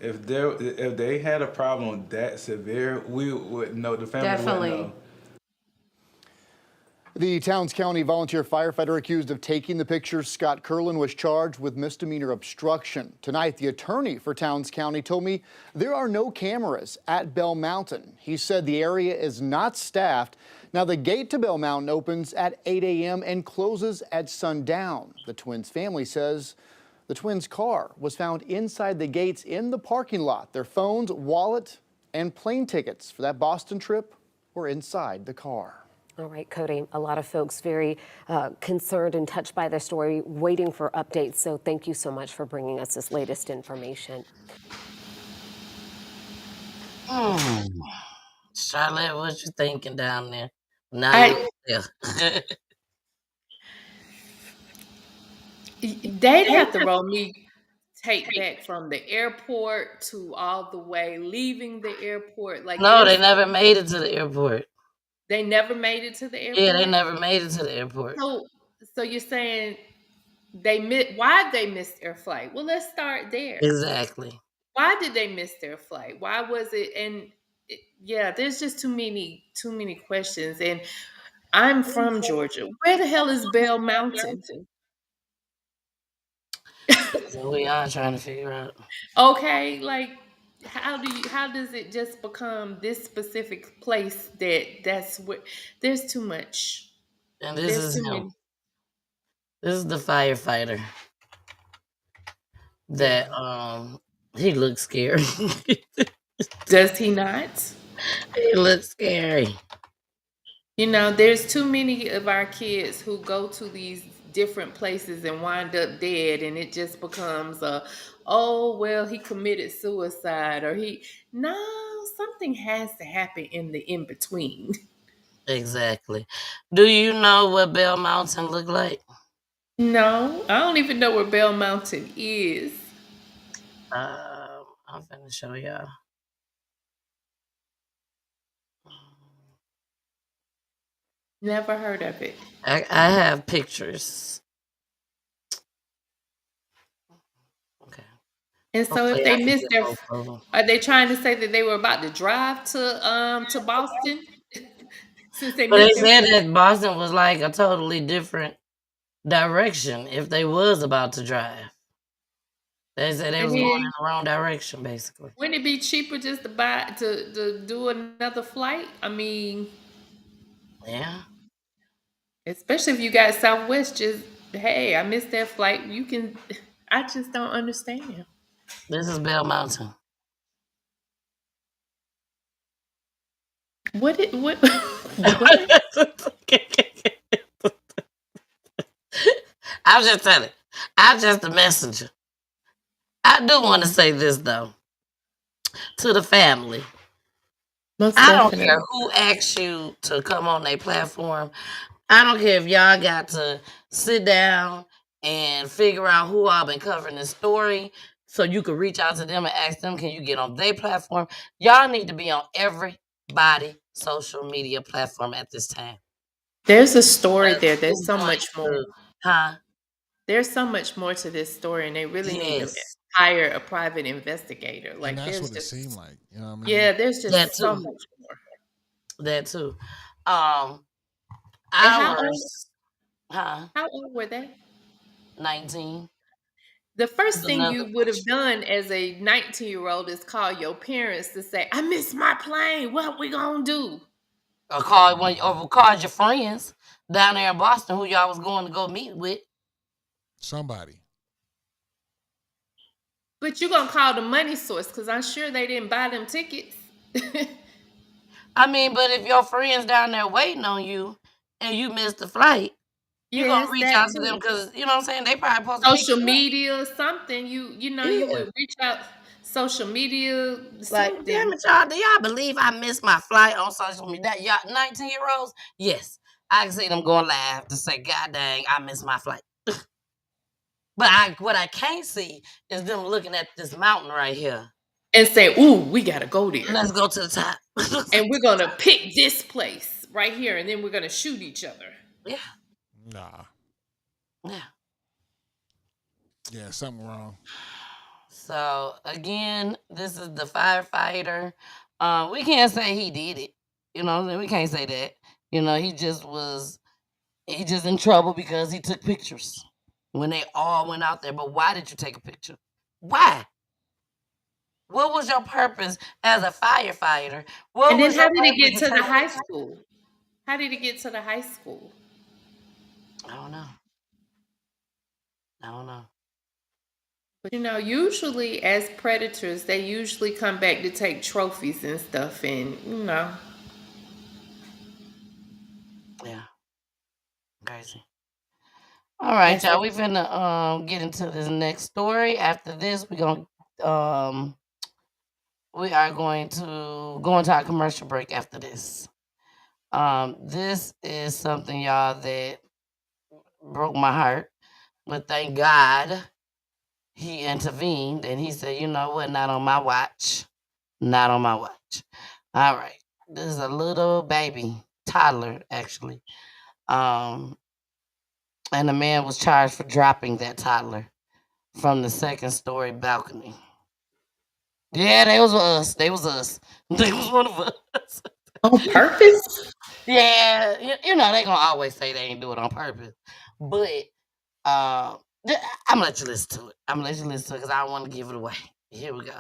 If they had a problem that severe, we would know. The family would know. The Towns County volunteer firefighter accused of taking the picture, Scott Curlin, was charged with misdemeanor obstruction. Tonight, the attorney for Towns County told me there are no cameras at Bell Mountain. He said the area is not staffed. Now, the gate to Bell Mountain opens at 8 a.m. and closes at sundown. The twins' family says the twins' car was found inside the gates in the parking lot. Their phones, wallet, and plane tickets for that Boston trip were inside the car. All right, Cody, a lot of folks very concerned and touched by the story, waiting for updates. So thank you so much for bringing us this latest information. Charlotte, what you thinking down there? Now they'd have to roll me tape back from the airport to all the way leaving the airport. Like, no, they never made it to the airport. They never made it to the airport? Yeah, they never made it to the airport. So you're saying why they missed their flight? Well, let's start there. Exactly. Why did they miss their flight? Why was it? And there's just too many questions. And I'm from Georgia. Where the hell is Bell Mountain? So we are trying to figure out. Okay, like how does it just become this specific place that's where there's too much. And this There's is too him. many. This is the firefighter that he looks scary. Does he not? He looks scary. You know, there's too many of our kids who go to these different places and wind up dead, and it just becomes oh well, he committed suicide, or something has to happen in the in between. Exactly. Do you know what Bell Mountain look like? No, I don't even know where Bell Mountain is. I'm finna show y'all. Never heard of it. I have pictures. Okay. And so if they missed their, are they trying to say that they were about to drive to Boston? Since they But they missed said that Boston was like a totally different direction if they was about to drive. They said they was going in the wrong direction, basically. Wouldn't it be cheaper just to do another flight? I mean, yeah. Especially if you got Southwest, just hey, I missed that flight. You can. I just don't understand. This is Bell Mountain. What? I'm just telling. I'm just a messenger. I do want to say this though to the family. I don't care who asked you to come on their platform. I don't care if y'all got to sit down and figure out who all been covering this story so you could reach out to them and ask them, can you get on their platform? Y'all need to be on everybody's social media platform at this time. There's a story there. There's so much more. Huh? There's so much more to this story, and they really need to hire a private investigator. Like, And that's there's what it just seemed like. You know what I mean? yeah, there's just That so too. much more. That too. How old were they? 19. The first thing you would have done as a 19-year-old is call your parents to say, I missed my plane. What we gonna do? Or call your friends down there in Boston who y'all was going to go meet with. Somebody. But you're gonna call the money source because I'm sure they didn't buy them tickets. I mean, but if your friends down there waiting on you and you missed the flight, you're gonna reach out to them because you know what I'm saying. They probably post social media or something. You would reach out social media. Like, damn it, y'all! Do y'all believe I missed my flight on social media? Y'all 19-year-olds? Yes, I can see them going live to say, "God dang, I missed my flight." But what I can't see is them looking at this mountain right here and say, "Ooh, we gotta go there. Let's go to the top, and we're gonna pick this place right here, and then we're gonna shoot each other." Yeah. Nah. Yeah. Yeah, something wrong. So again, this is the firefighter. We can't say he did it. You know, we can't say that. You know, he just in trouble because he took pictures when they all went out there. But why did you take a picture? Why? What was your purpose as a firefighter? And then how did it get to the high school? How did it get to the high school? I don't know. But usually as predators, they usually come back to take trophies and stuff, and Yeah. Crazy. All right, y'all. We finna get into this next story. After this, we are going to go into our commercial break after this. This is something, y'all, that broke my heart, but thank God he intervened and he said, you know what, not on my watch. Not on my watch. All right. This is a little baby, toddler, actually. And the man was charged for dropping that toddler from the second-story balcony. Yeah, they was us. They was us. They was one of us. On purpose? Yeah, they gonna always say they ain't do it on purpose. But I'm gonna let you listen to it. Because I don't want to give it away. Here we go.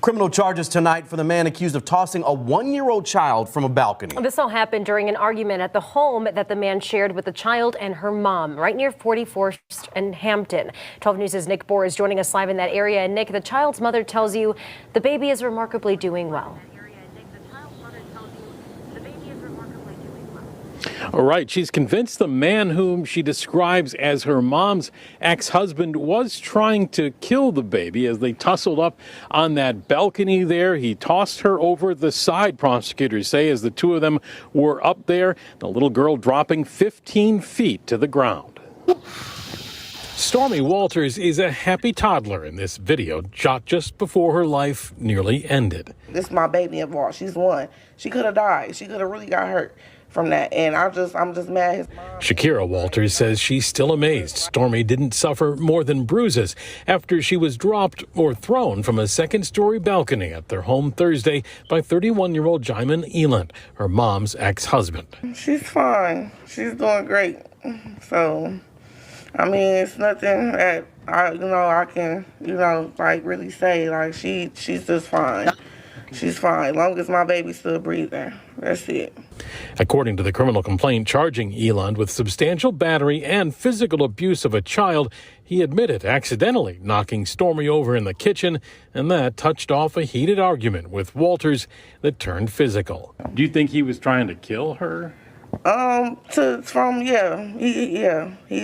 Criminal charges tonight for the man accused of tossing a 1-year-old child from a balcony. This all happened during an argument at the home that the man shared with the child and her mom, right near 44th and Hampton. 12 News' Nick Bohr is joining us live in that area. And Nick, the child's mother tells you the baby is remarkably doing well. All right, she's convinced the man whom she describes as her mom's ex-husband was trying to kill the baby as they tussled up on that balcony there. He tossed her over the side, prosecutors say, as the two of them were up there, the little girl dropping 15 feet to the ground. Stormy Walters is a happy toddler in this video shot just before her life nearly ended. This is my baby involved. She's one. She could have died. She could have really got hurt from that, and I'm just mad. His mom. Shakira Walters says she's still amazed Stormy didn't suffer more than bruises after she was dropped or thrown from a second-story balcony at their home Thursday by 31-year-old Jaimin Eland, her mom's ex-husband. She's fine. She's doing great. So, I mean, it's nothing that I can really say. Like she's just fine. She's fine. As long as my baby's still breathing. That's it. According to the criminal complaint charging Eland with substantial battery and physical abuse of a child, he admitted accidentally knocking Stormy over in the kitchen, and that touched off a heated argument with Walters that turned physical. Do you think he was trying to kill her? He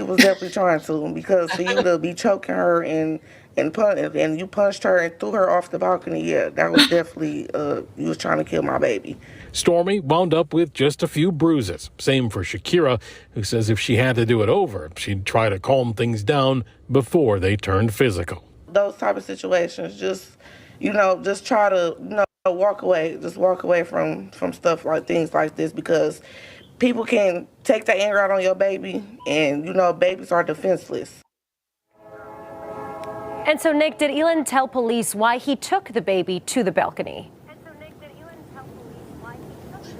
was definitely trying to, because for you to be choking her and you punched her and threw her off the balcony, that was definitely you was trying to kill my baby. Stormy wound up with just a few bruises. Same for Shakira, who says if she had to do it over, she'd try to calm things down before they turned physical. Those type of situations, just try to walk away. Just walk away from stuff like things like this, because people can take that anger out on your baby, and babies are defenseless. And so, Nick, did Eland tell police why he took the baby to the balcony?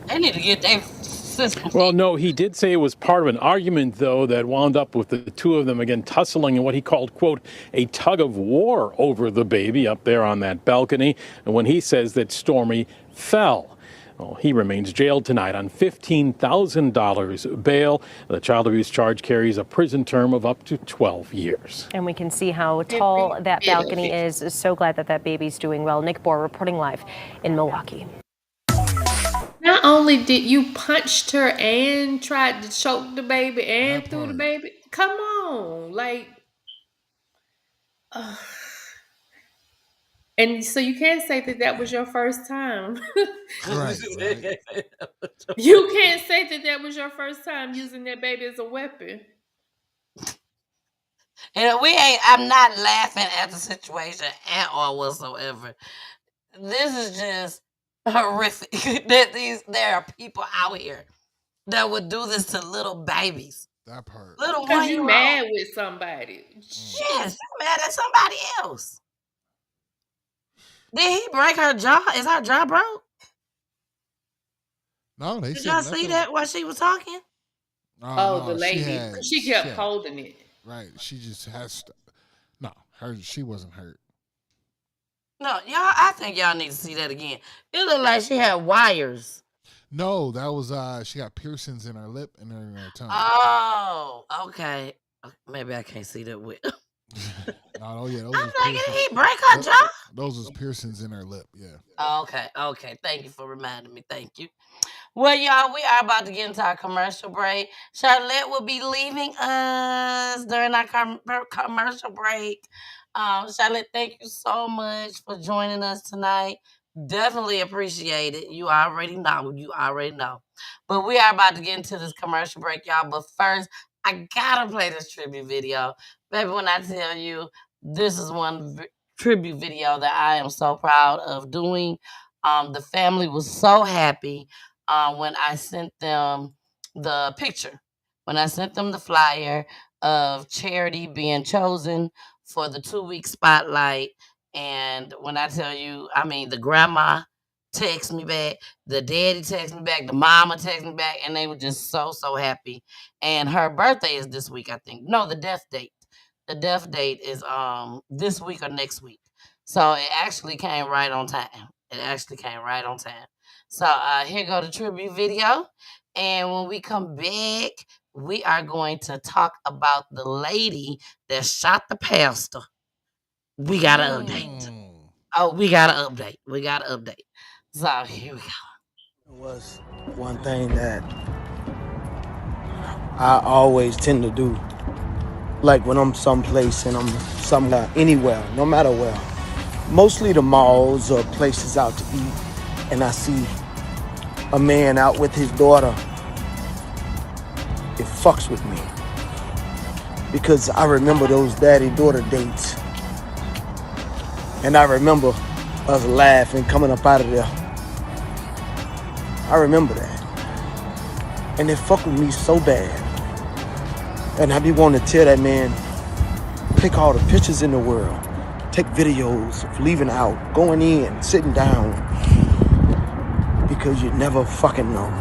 They need to get their system. Well, no, he did say it was part of an argument, though, that wound up with the two of them again tussling in what he called, quote, a tug of war over the baby up there on that balcony. And when he says that Stormy fell. Well, he remains jailed tonight on $15,000 bail. The child abuse charge carries a prison term of up to 12 years. And we can see how tall that balcony is. So glad that baby's doing well. Nick Bohr reporting live in Milwaukee. Not only did you punched her and tried to choke the baby and threw the baby. Come on, and so you can't say that was your first time. Right. You can't say that was your first time using that baby as a weapon. And I'm not laughing at the situation at all whatsoever. This is just horrific. There are people out here that would do this to little babies. That part. Little Because you 1-year-old. mad with somebody. Yes, you're mad at somebody else. Did he break her jaw? Is her jaw broke? No, they Did said y'all nothing. see that while she was talking? The no, lady. She kept had- holding it. Right. She just has to. No, she wasn't hurt. No, y'all. I think y'all need to see that again. It looked like she had wires. No, that was she got piercings in her lip and in her tongue. Oh, okay. Maybe I can't see that with. Oh yeah, those I'm was thinking, did piercings. he break her jaw? Those was piercings in her lip. Yeah. Okay. Thank you for reminding me. Thank you. Well, y'all, we are about to get into our commercial break. Charlotte will be leaving us during our commercial break. Charlotte, thank you so much for joining us tonight. Definitely appreciate it. You already know. But we are about to get into this commercial break, y'all. But first, I gotta play this tribute video. Baby, when I tell you, this is one tribute video that I am so proud of doing. The family was so happy when I sent them the picture, when I sent them the flyer of Charity being chosen for the 2-week spotlight. And when I tell you, I mean, the grandma texted me back, the daddy texted me back, the mama texted me back, and they were just so happy. And her birthday is this week, I think. No, the death date. the death date is this week or next week. So it actually came right on time. So here go the tribute video. And when we come back, we are going to talk about the lady that shot the pastor. We got an update. We got an update. So here we go. Was one thing that I always tend to do. Like when I'm someplace and I'm somewhere, anywhere, no matter where. Mostly the malls or places out to eat. And I see a man out with his daughter. It fucks with me. Because I remember those daddy-daughter dates. And I remember us laughing, coming up out of there. I remember that. And it fucked with me so bad. And I be wanting to tell that man, take all the pictures in the world. Take videos of leaving out, going in, sitting down. Because you never fucking know.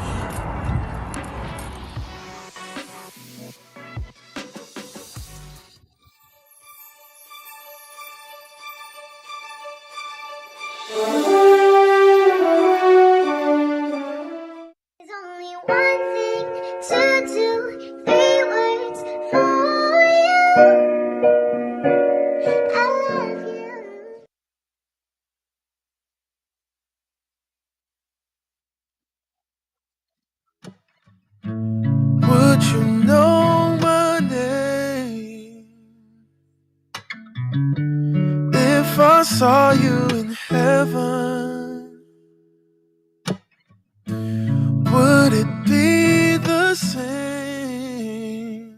Would you know my name if I saw you in heaven? Would it be the same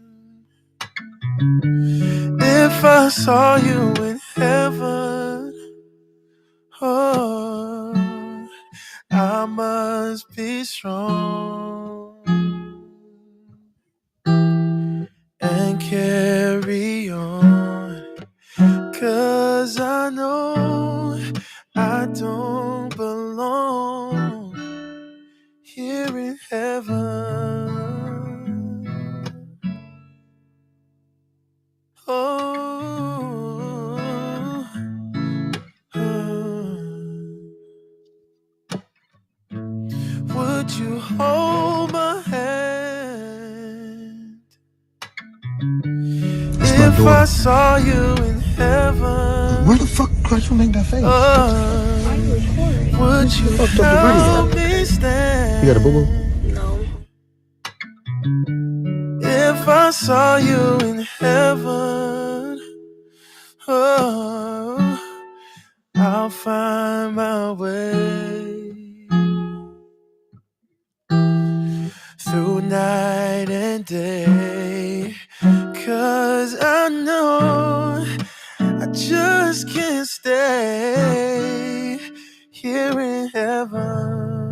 if I saw you in heaven? Oh, I must be strong and carry on, 'cause I know I don't belong here in heaven. Would you hold my hand if I saw you in heaven? Where the fuck could you make that face? Would you help me stand? You got a boo-boo? If I saw you in heaven, oh, I'll find my way through night and day, 'cause I know I just can't stay here in heaven.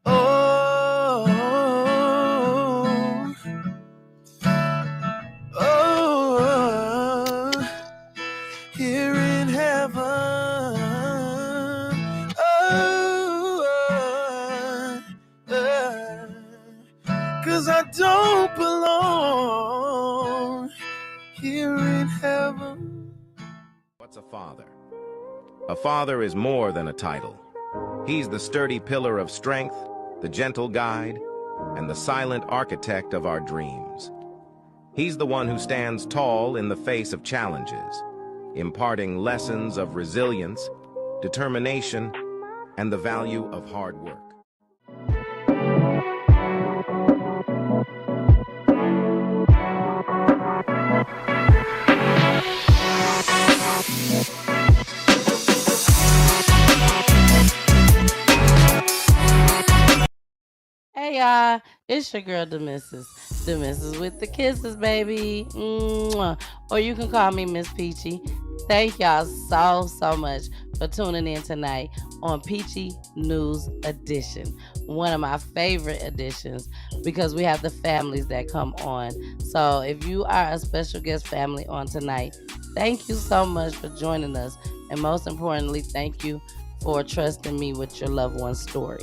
Oh, here in heaven. Oh, 'cause I don't belong here in heaven. What's a father? A father is more than a title. He's the sturdy pillar of strength, the gentle guide, and the silent architect of our dreams. He's the one who stands tall in the face of challenges, imparting lessons of resilience, determination, and the value of hard work. Hey y'all, it's your girl Demissus. Demissus with the kisses, baby. Mwah. Or you can call me Miss Peachy. Thank y'all so much for tuning in tonight on Peachy News Edition. One of my favorite editions because we have the families that come on. So if you are a special guest family on tonight, thank you so much for joining us. And most importantly, thank you for trusting me with your loved one's story.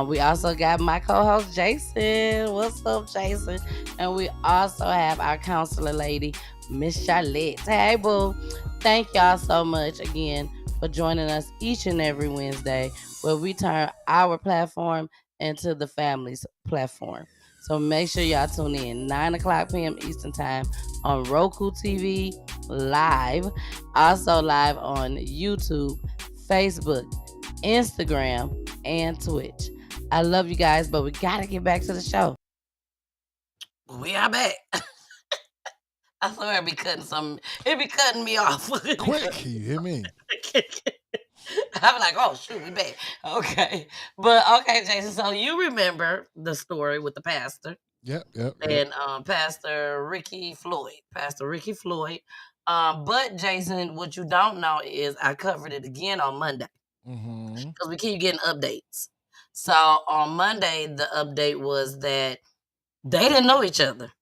We also got my co-host Jason. What's up, Jason? And we also have our counselor lady, Miss Charlotte. Hey, boo. Thank y'all so much again for joining us each and every Wednesday, where we turn our platform into the family's platform. So make sure y'all tune in 9 o'clock p.m. Eastern Time on Roku TV live, also live on YouTube, Facebook, Instagram, and Twitch. I love you guys, but we gotta get back to the show. We are back. I swear it be cutting me off. Quick, you hear me? I'm like, oh shoot, we back. Okay. But okay, Jason, so you remember the story with the pastor. Yep. And Pastor Ricky Floyd. But Jason, what you don't know is I covered it again on Monday. Because we keep getting updates. So on Monday, the update was that they didn't know each other.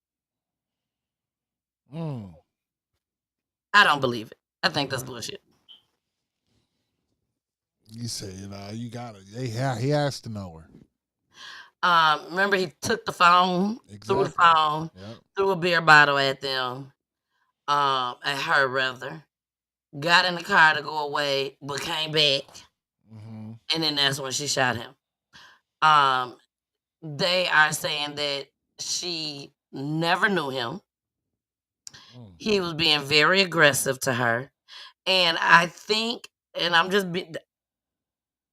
I don't believe it. I think that's bullshit. You say, you got it. He has to know her. Remember, he took the phone, threw the phone, threw a beer bottle at them, at her rather, got in the car to go away, but came back, and then that's when she shot him. They are saying that she never knew him. He was being very aggressive to her, and I think, and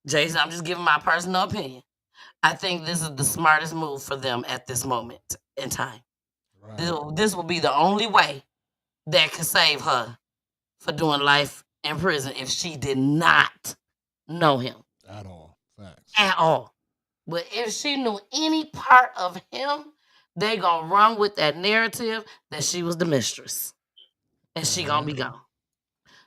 Jason, I'm just giving my personal opinion. I think this is the smartest move for them at this moment in time. Right. This will be the only way that could save her for doing life in prison if she did not know him. At all. Facts. At all. But if she knew any part of him, they gonna run with that narrative that she was the mistress. And she gonna be gone.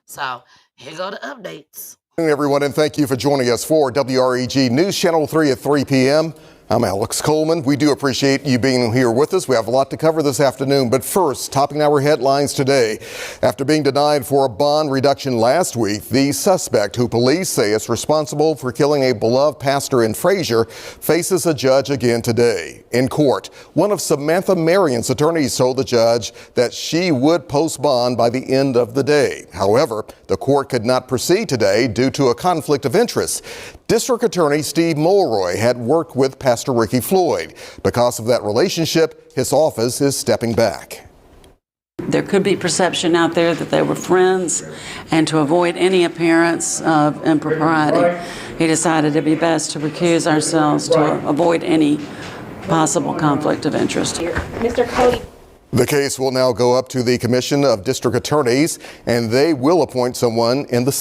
So here go the updates. Good morning, everyone, and thank you for joining us for WREG News Channel 3 at 3 p.m. I'm Alex Coleman. We do appreciate you being here with us. We have a lot to cover this afternoon, but first, topping our headlines today. After being denied for a bond reduction last week, the suspect, who police say is responsible for killing a beloved pastor in Frazier, faces a judge again today. In court, one of Samantha Marion's attorneys told the judge that she would post bond by the end of the day. However, the court could not proceed today due to a conflict of interest. District Attorney Steve Mulroy had worked with Pastor Ricky Floyd. Because of that relationship, his office is stepping back. There could be perception out there that they were friends, and to avoid any appearance of impropriety, he decided it'd be best to recuse ourselves to avoid any possible conflict of interest. Mr. Cody. The case will now go up to the Commission of District Attorneys, and they will appoint someone in the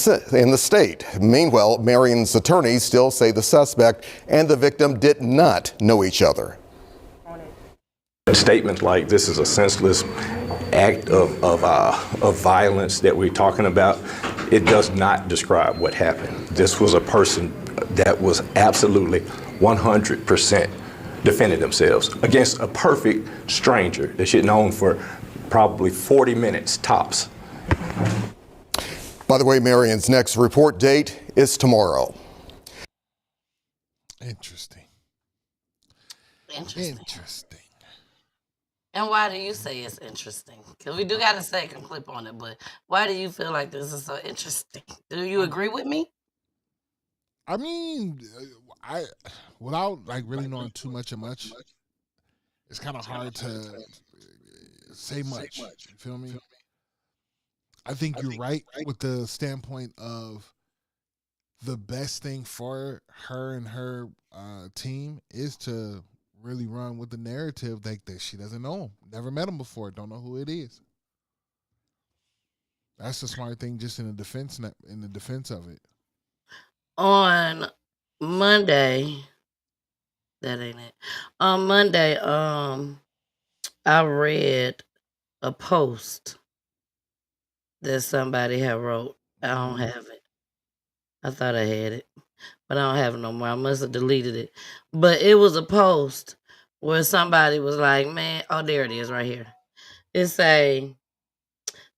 state. Meanwhile, Marion's attorneys still say the suspect and the victim did not know each other. Statements like this is a senseless act of violence that we're talking about, it does not describe what happened. This was a person that was absolutely 100% defended themselves against a perfect stranger that she'd known for probably 40 minutes tops. By the way, Marion's next report date is tomorrow. Interesting. And why do you say it's interesting? Because we do got a second clip on it, but why do you feel like this is so interesting? Do you agree with me? I mean, without really knowing too much, it's kind of hard to say much. You feel me? I think you're right with the standpoint of the best thing for her and her team is to really run with the narrative that she doesn't know him, never met him before, don't know who it is. That's the smart thing, just in the defense of it. On Monday, that ain't it. On Monday, I read a post that somebody had wrote. I don't have it. I thought I had it, but I don't have it no more. I must have deleted it. But it was a post where somebody was like, man, oh, there it is right here. It say,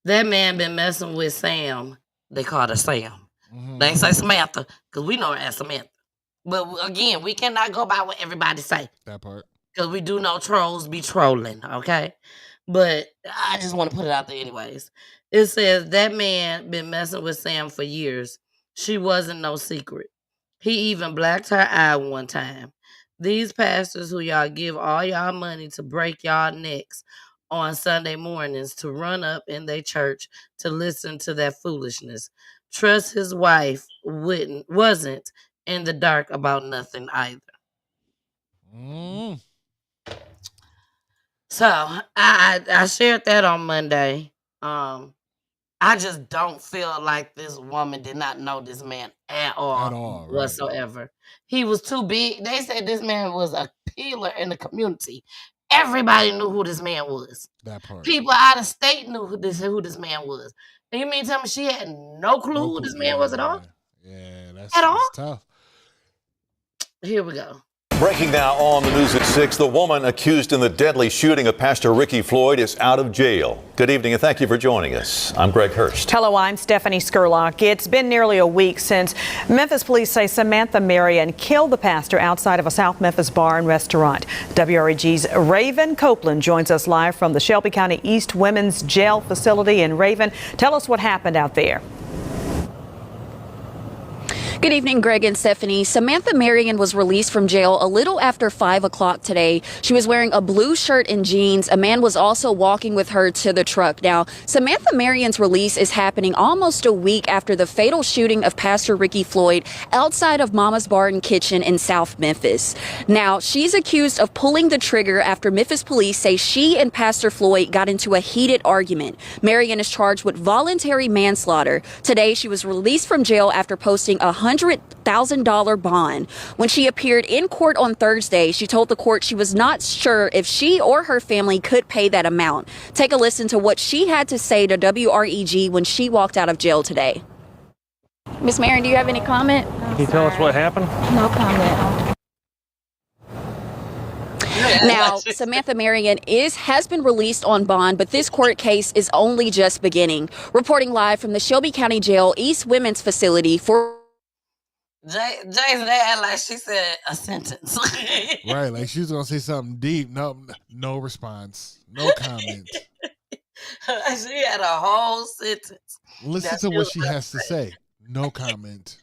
that man been messing with Sam. They called her Sam. They ain't say Samantha, because we know her as Samantha. But again, we cannot go by what everybody say. That part. Because we do know trolls be trolling, okay? But I just want to put it out there anyways. It says that man been messing with Sam for years. She wasn't no secret. He even blacked her eye one time. These pastors who y'all give all y'all money to break y'all necks on Sunday mornings to run up in their church to listen to that foolishness. Trust his wife wasn't in the dark about nothing either. So I shared that on Monday. I just don't feel like this woman did not know this man at all, right. whatsoever. He was too big. They said this man was a pillar in the community. Everybody knew who this man was. That part. People out of state knew who this man was. And you mean tell me she had no clue who this man was at all? Yeah, that's tough. Here we go. Breaking now on the news at 6, the woman accused in the deadly shooting of Pastor Ricky Floyd is out of jail. Good evening and thank you for joining us. I'm Greg Hurst. Hello, I'm Stephanie Skurlock. It's been nearly a week since Memphis police say Samantha Marion killed the pastor outside of a South Memphis bar and restaurant. WREG's Raven Copeland joins us live from the Shelby County East Women's Jail facility. And Raven, tell us what happened out there. Good evening, Greg and Stephanie. Samantha Marion was released from jail a little after 5 o'clock today. She was wearing a blue shirt and jeans. A man was also walking with her to the truck. Now, Samantha Marion's release is happening almost a week after the fatal shooting of Pastor Ricky Floyd outside of Mama's Bar and Kitchen in South Memphis. Now, she's accused of pulling the trigger after Memphis police say she and Pastor Floyd got into a heated argument. Marion is charged with voluntary manslaughter. Today, she was released from jail after posting a $100,000 bond. When she appeared in court on Thursday, she told the court she was not sure if she or her family could pay that amount. Take a listen to what she had to say to WREG when she walked out of jail today. Miss Marion, do you have any comment? Can you tell us what happened? No comment. Now, Samantha Marion has been released on bond, but this court case is only just beginning. Reporting live from the Shelby County Jail East Women's Facility for Jason, they act like she said a sentence. Right, like she was gonna say something deep. No response. No comment. She had a whole sentence. Listen to what she has to say. No comment.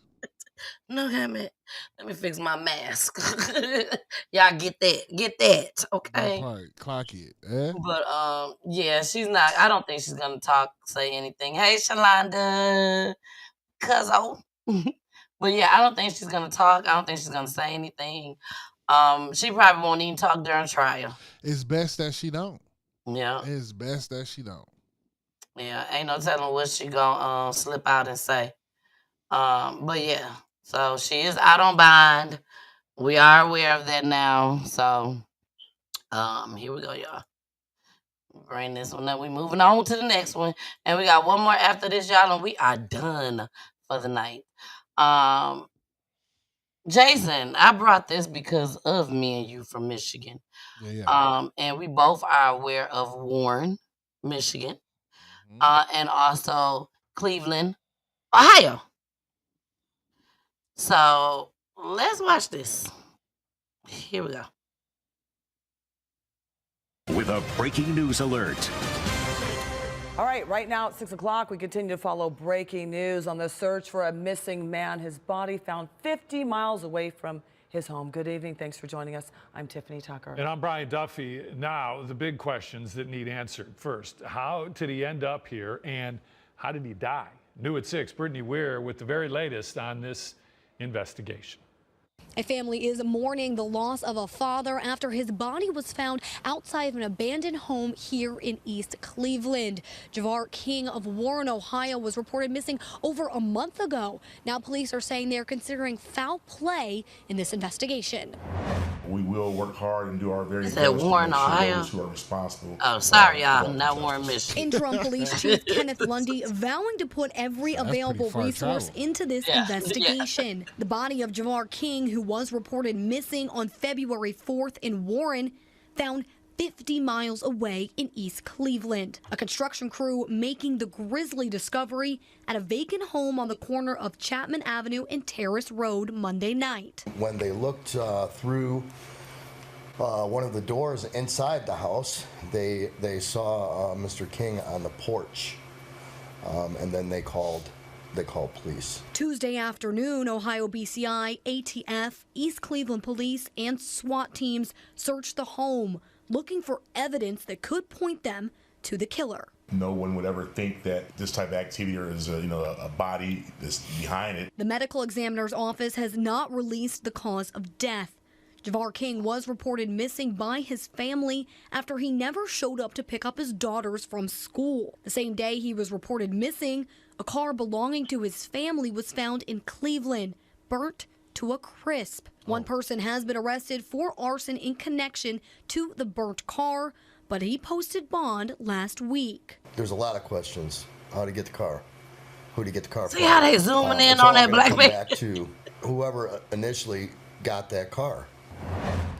No comment. Let me fix my mask. Y'all get that, okay? That part, clock it. Eh? But yeah, she's not. I don't think she's gonna say anything. Hey, Shalonda, cuzzo. But yeah, I don't think she's gonna talk. I don't think she's gonna say anything. She probably won't even talk during trial. It's best that she don't. Yeah. It's best that she don't. Yeah, ain't no telling what she gonna slip out and say. But yeah, so she is out on bond. We are aware of that now. So here we go, y'all. Bring this one up. We moving on to the next one. And we got one more after this, y'all, and we are done for the night. Jason, I brought this because of me and you from Michigan. Yeah. And we both are aware of Warren, Michigan, and also Cleveland, Ohio. So let's watch this. Here we go. With a breaking news alert. All right, right now at 6 o'clock, we continue to follow breaking news on the search for a missing man. His body found 50 miles away from his home. Good evening. Thanks for joining us. I'm Tiffany Tucker. And I'm Brian Duffy. Now, the big questions that need answered. First, how did he end up here and how did he die? New at 6, Brittany Weir with the very latest on this investigation. A family is mourning the loss of a father after his body was found outside of an abandoned home here in East Cleveland. Javar King of Warren, Ohio was reported missing over a month ago. Now police are saying they're considering foul play in this investigation. We will work hard and do our very best that Warren, to make sure Ohio? those who are responsible. Oh, sorry, y'all. Not Warren, Michigan. Interim Police Chief Kenneth Lundy vowing to put every available resource into this investigation. The body of Javar King, who was reported missing on February 4th in Warren, found 50 miles away in East Cleveland. A construction crew making the grisly discovery at a vacant home on the corner of Chapman Avenue and Terrace Road Monday night. When they looked through one of the doors inside the house, they saw Mr. King on the porch, and then they called police. Tuesday afternoon, Ohio BCI, ATF, East Cleveland Police, and SWAT teams searched the home, looking for evidence that could point them to the killer. No one would ever think that this type of activity or is a body that's behind it. The medical examiner's office has not released the cause of death. Javar King was reported missing by his family after he never showed up to pick up his daughters from school. The same day he was reported missing, a car belonging to his family was found in Cleveland, burnt to a crisp. One person has been arrested for arson in connection to the burnt car, but he posted bond last week. There's a lot of questions. How to get the car? Who to get the car from? See how they zooming in on that black man? Back to whoever initially got that car.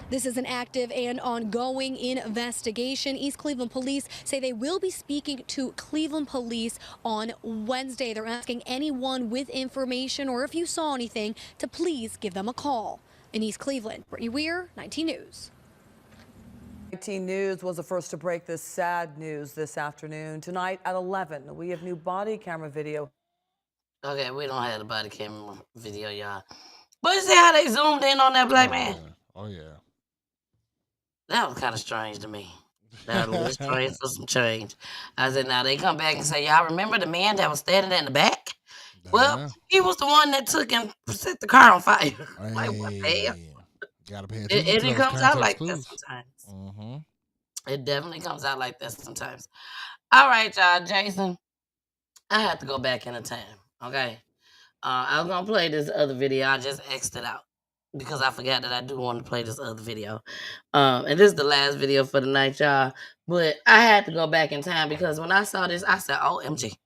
This is an active and ongoing investigation. East Cleveland Police say they will be speaking to Cleveland Police on Wednesday. They're asking anyone with information or if you saw anything to please give them a call. In East Cleveland, Brittany Weir, 19 News. 19 News was the first to break this sad news this afternoon. Tonight at 11, we have new body camera video. Okay, we don't have the body camera video, y'all. But you see how they zoomed in on that black man? Oh, yeah. That was kind of strange to me. That was strange for some change. I said, now they come back and say, y'all remember the man that was standing in the back? Well, he was the one that took and set the car on fire. Like, what the hell? Gotta pay attention. It comes out like that sometimes. Mm-hmm. It definitely comes out like that sometimes. All right, y'all. Jason, I have to go back in the time, okay? I was going to play this other video. I just X'd it out because I forgot that I do want to play this other video. And this is the last video for the night, y'all. But I had to go back in time because when I saw this, I said, OMG.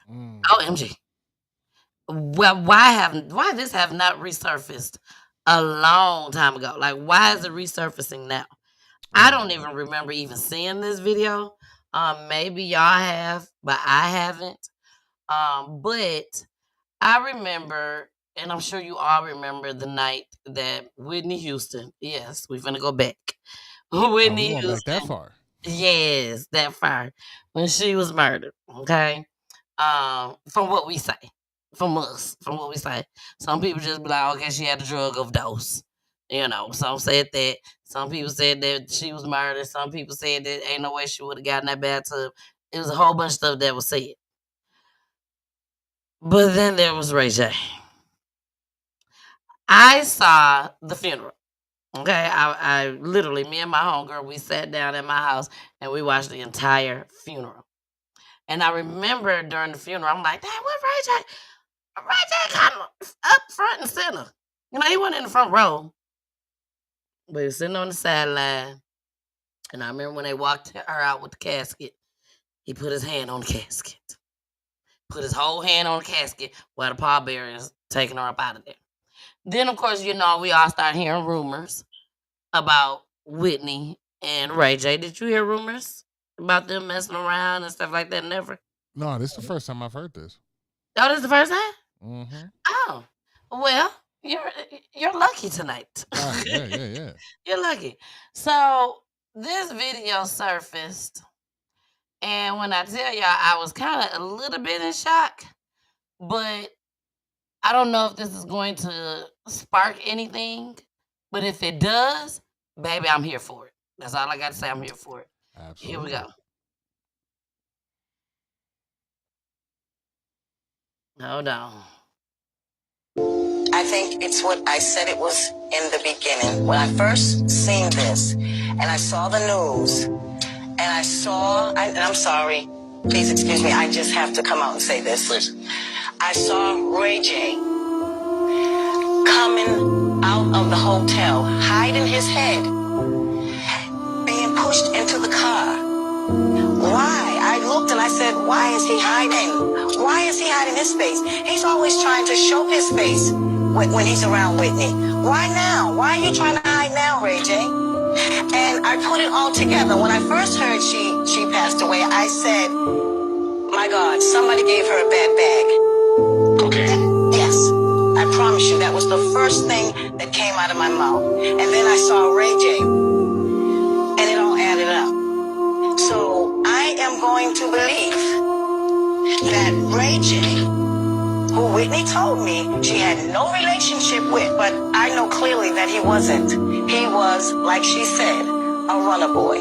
OMG. Well, why this have not resurfaced a long time ago? Like, why is it resurfacing now? I don't even remember even seeing this video. Maybe y'all have, but I haven't. But I remember, and I'm sure you all remember the night that Whitney Houston, yes, we're finna go back. Whitney Houston. Back that far. Yes, that far. When she was murdered, okay? From what we say. From us, from what we say. Some people just be like, okay, she had a drug overdose. You know, some said that. Some people said that she was murdered. Some people said that ain't no way she would have gotten that bathtub. It was a whole bunch of stuff that was said. But then there was Ray J. I saw the funeral. Okay, I literally, me and my homegirl, we sat down at my house and we watched the entire funeral. And I remember during the funeral, I'm like, damn, what Ray J? Ray J got up front and center. You know, he wasn't in the front row, but he was sitting on the sideline. And I remember when they walked her out with the casket, he put his hand on the casket. Put his whole hand on the casket while the pallbearers taking her up out of there. Then, of course, you know, we all started hearing rumors about Whitney and Ray J. Did you hear rumors about them messing around and stuff like that? Never? No, this is the first time I've heard this. Oh, this is the first time? Mm-hmm. Oh, well, you're lucky tonight. Yeah. You're lucky. So this video surfaced, and when I tell y'all, I was kind of a little bit in shock, but I don't know if this is going to spark anything, but if it does, baby, I'm here for it. That's all I got to say. I'm here for it. Absolutely. Here we go. Hold on. I think it's what I said it was in the beginning. When I first seen this and I saw the news and I saw, and I'm sorry, please excuse me, I just have to come out and say this. Please. I saw Ray J coming out of the hotel, hiding his head, being pushed into the car. Why? I looked and I said, why is he hiding? Why is he hiding his face? He's always trying to show his face when he's around Whitney. Why now? Why are you trying to hide now, Ray J? And I put it all together. When I first heard she passed away, I said, my God, somebody gave her a bad bag. Okay. Yes. I promise you, that was the first thing that came out of my mouth. And then I saw Ray J. And it all added up. So I am going to believe that Ray J, who Whitney told me she had no relationship with, but I know clearly that he wasn't. He was, like she said, a runner boy.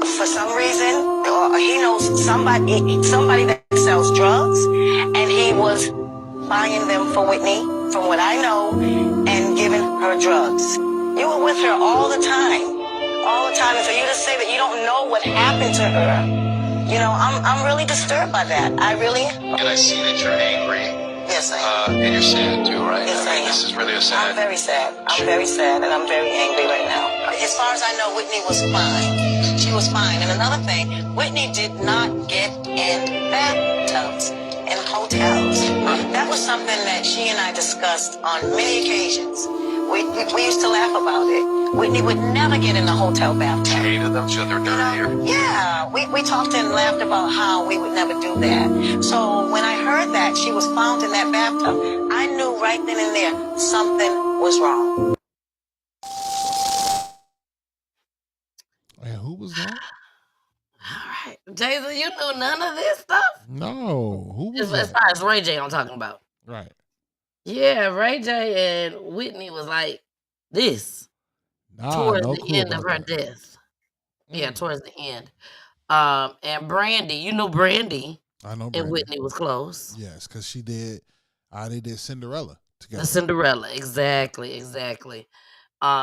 For some reason, or he knows somebody that sells drugs, and he was buying them for Whitney, from what I know, and giving her drugs. You were with her all the time. All the time. And for you to say that you don't know what happened to her, you know, I'm really disturbed by that. I really. And I see that you're angry. Yes, I am. And you're sad too, right? Yes, I mean, this is really a sad. I'm very sad. I'm very sad, and I'm very angry right now. As far as I know, Whitney was fine. She was fine. And another thing, Whitney did not get in bathtubs in hotels. That was something that she and I discussed on many occasions. We used to laugh about it. Whitney would never get in a hotel bathtub. Hated them, so they're dirtier. Yeah, we talked and laughed about how we would never do that. So when I heard that she was found in that bathtub, I knew right then and there something was wrong. And who was that? All right. Jason, you knew none of this stuff? No. Who was As that? far as Ray J I'm talking about. Right. Yeah, Ray J and Whitney was like this towards no the clue end of about her death. Yeah, towards the end. And Brandy, you know Brandy I know and Brandy. Whitney was close. Yes, because they did Cinderella together. The Cinderella, exactly.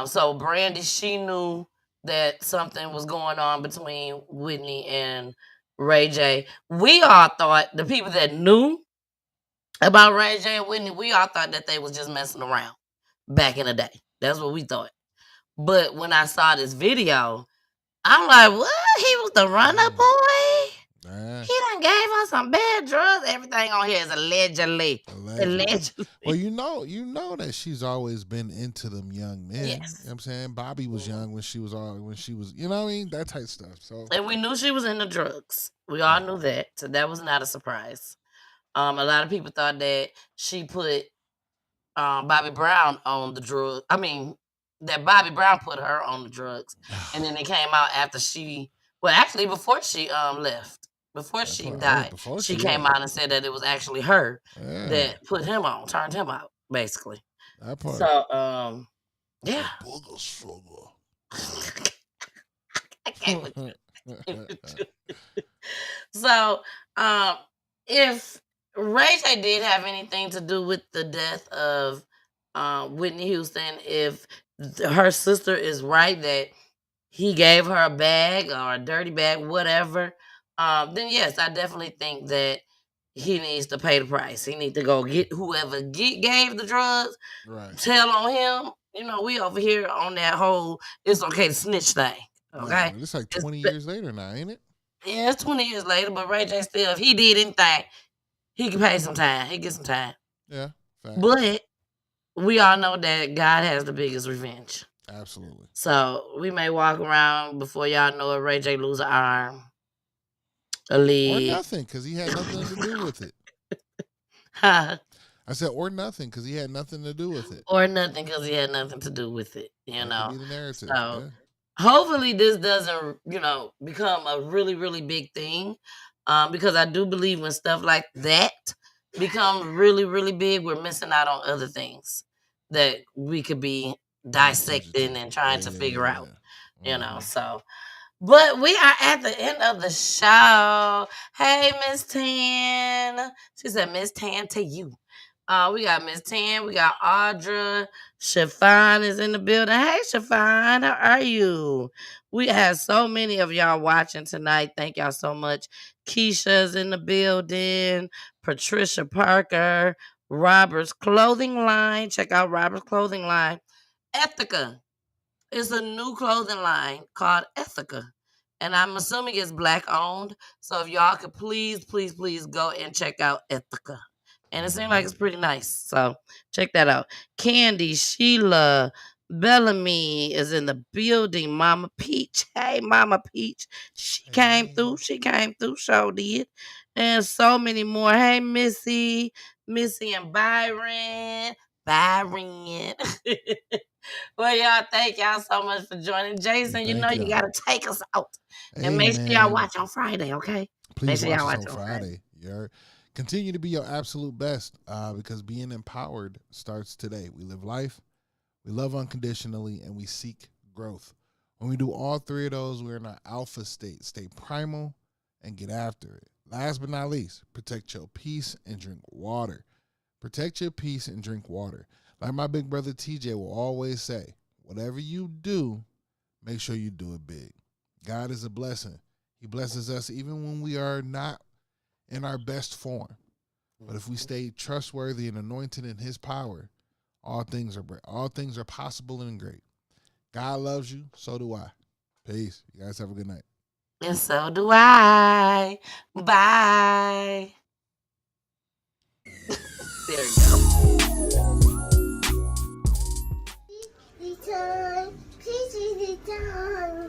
So Brandy, she knew that something was going on between Whitney and Ray J. We all thought, the people that knew about Ray J and Whitney, we all thought that they was just messing around back in the day. That's what we thought. But when I saw this video, I'm like, what? He was the runner boy? He done gave us some bad drugs. Everything on here is allegedly. Well, you know that she's always been into them young men. Yes. You know what I'm saying? Bobby was young when she was, you know what I mean? That type of stuff. So And we knew she was into drugs. We all knew that. So that was not a surprise. A lot of people thought that she put Bobby Brown on the drug. I mean, that Bobby Brown put her on the drugs. And then it came out after actually before she left. Before she died, she came out and said that it was actually her that put him on, turned him out, basically. That part. So, yeah. I can't with you. So, if Ray J did have anything to do with the death of Whitney Houston, if her sister is right that he gave her a bag or a dirty bag, whatever, then yes, I definitely think that he needs to pay the price. He needs to go get whoever gave the drugs, tell on him. You know, we over here on that whole it's okay to snitch thing. Okay, yeah, it's like 20 years later now, ain't it? Yeah, it's 20 years later, but Ray J still, if he did anything, he can pay some time. He get some time. Yeah, fact. But we all know that God has the biggest revenge. Absolutely. So we may walk around before y'all know it, Ray J lose an arm, a leg. Or nothing, because he had nothing to do with it. Huh? I said, or nothing, because he had nothing to do with it. Or nothing, because he had nothing to do with it. You That know. could be the narrative. So hopefully this doesn't, become a really, really big thing. Because I do believe when stuff like that becomes really, really big, we're missing out on other things that we could be dissecting and trying to figure out. So. But we are at the end of the show. Hey, Miss Tan. She said, Miss Tan to you. We got Miss Tan. We got Audra. Chiffon is in the building. Hey, Chiffon. How are you? We have so many of y'all watching tonight. Thank y'all so much. Keisha's in the building. Patricia Parker. Robert's Clothing Line. Check out Robert's Clothing Line. Ethica. It's a new clothing line called Ethica. And I'm assuming it's Black owned. So if y'all could please go and check out Ethica. And it seems like it's pretty nice. So check that out. Candy, Sheila, Bellamy is in the building. Mama Peach. Hey, Mama Peach. She came through. She came through. Sure did. And so many more. Hey, Missy. Missy and Byron. Byron. Well, y'all, thank y'all so much for joining. Jason, you know you got to take us out. And make sure y'all watch on Friday, okay? Please Make sure watch y'all us watch on on Friday. Continue to be your absolute best because being empowered starts today. We live life, we love unconditionally, and we seek growth. When we do all three of those, we're in our alpha state. Stay primal and get after it. Last but not least, protect your peace and drink water. Protect your peace and drink water. Like my big brother TJ will always say, whatever you do, make sure you do it big. God is a blessing. He blesses us even when we are not in our best form. But if we stay trustworthy and anointed in his power, all things are possible and great. God loves you, so do I. Peace. You guys have a good night. And so do I. Bye. There you go. Return. Please return.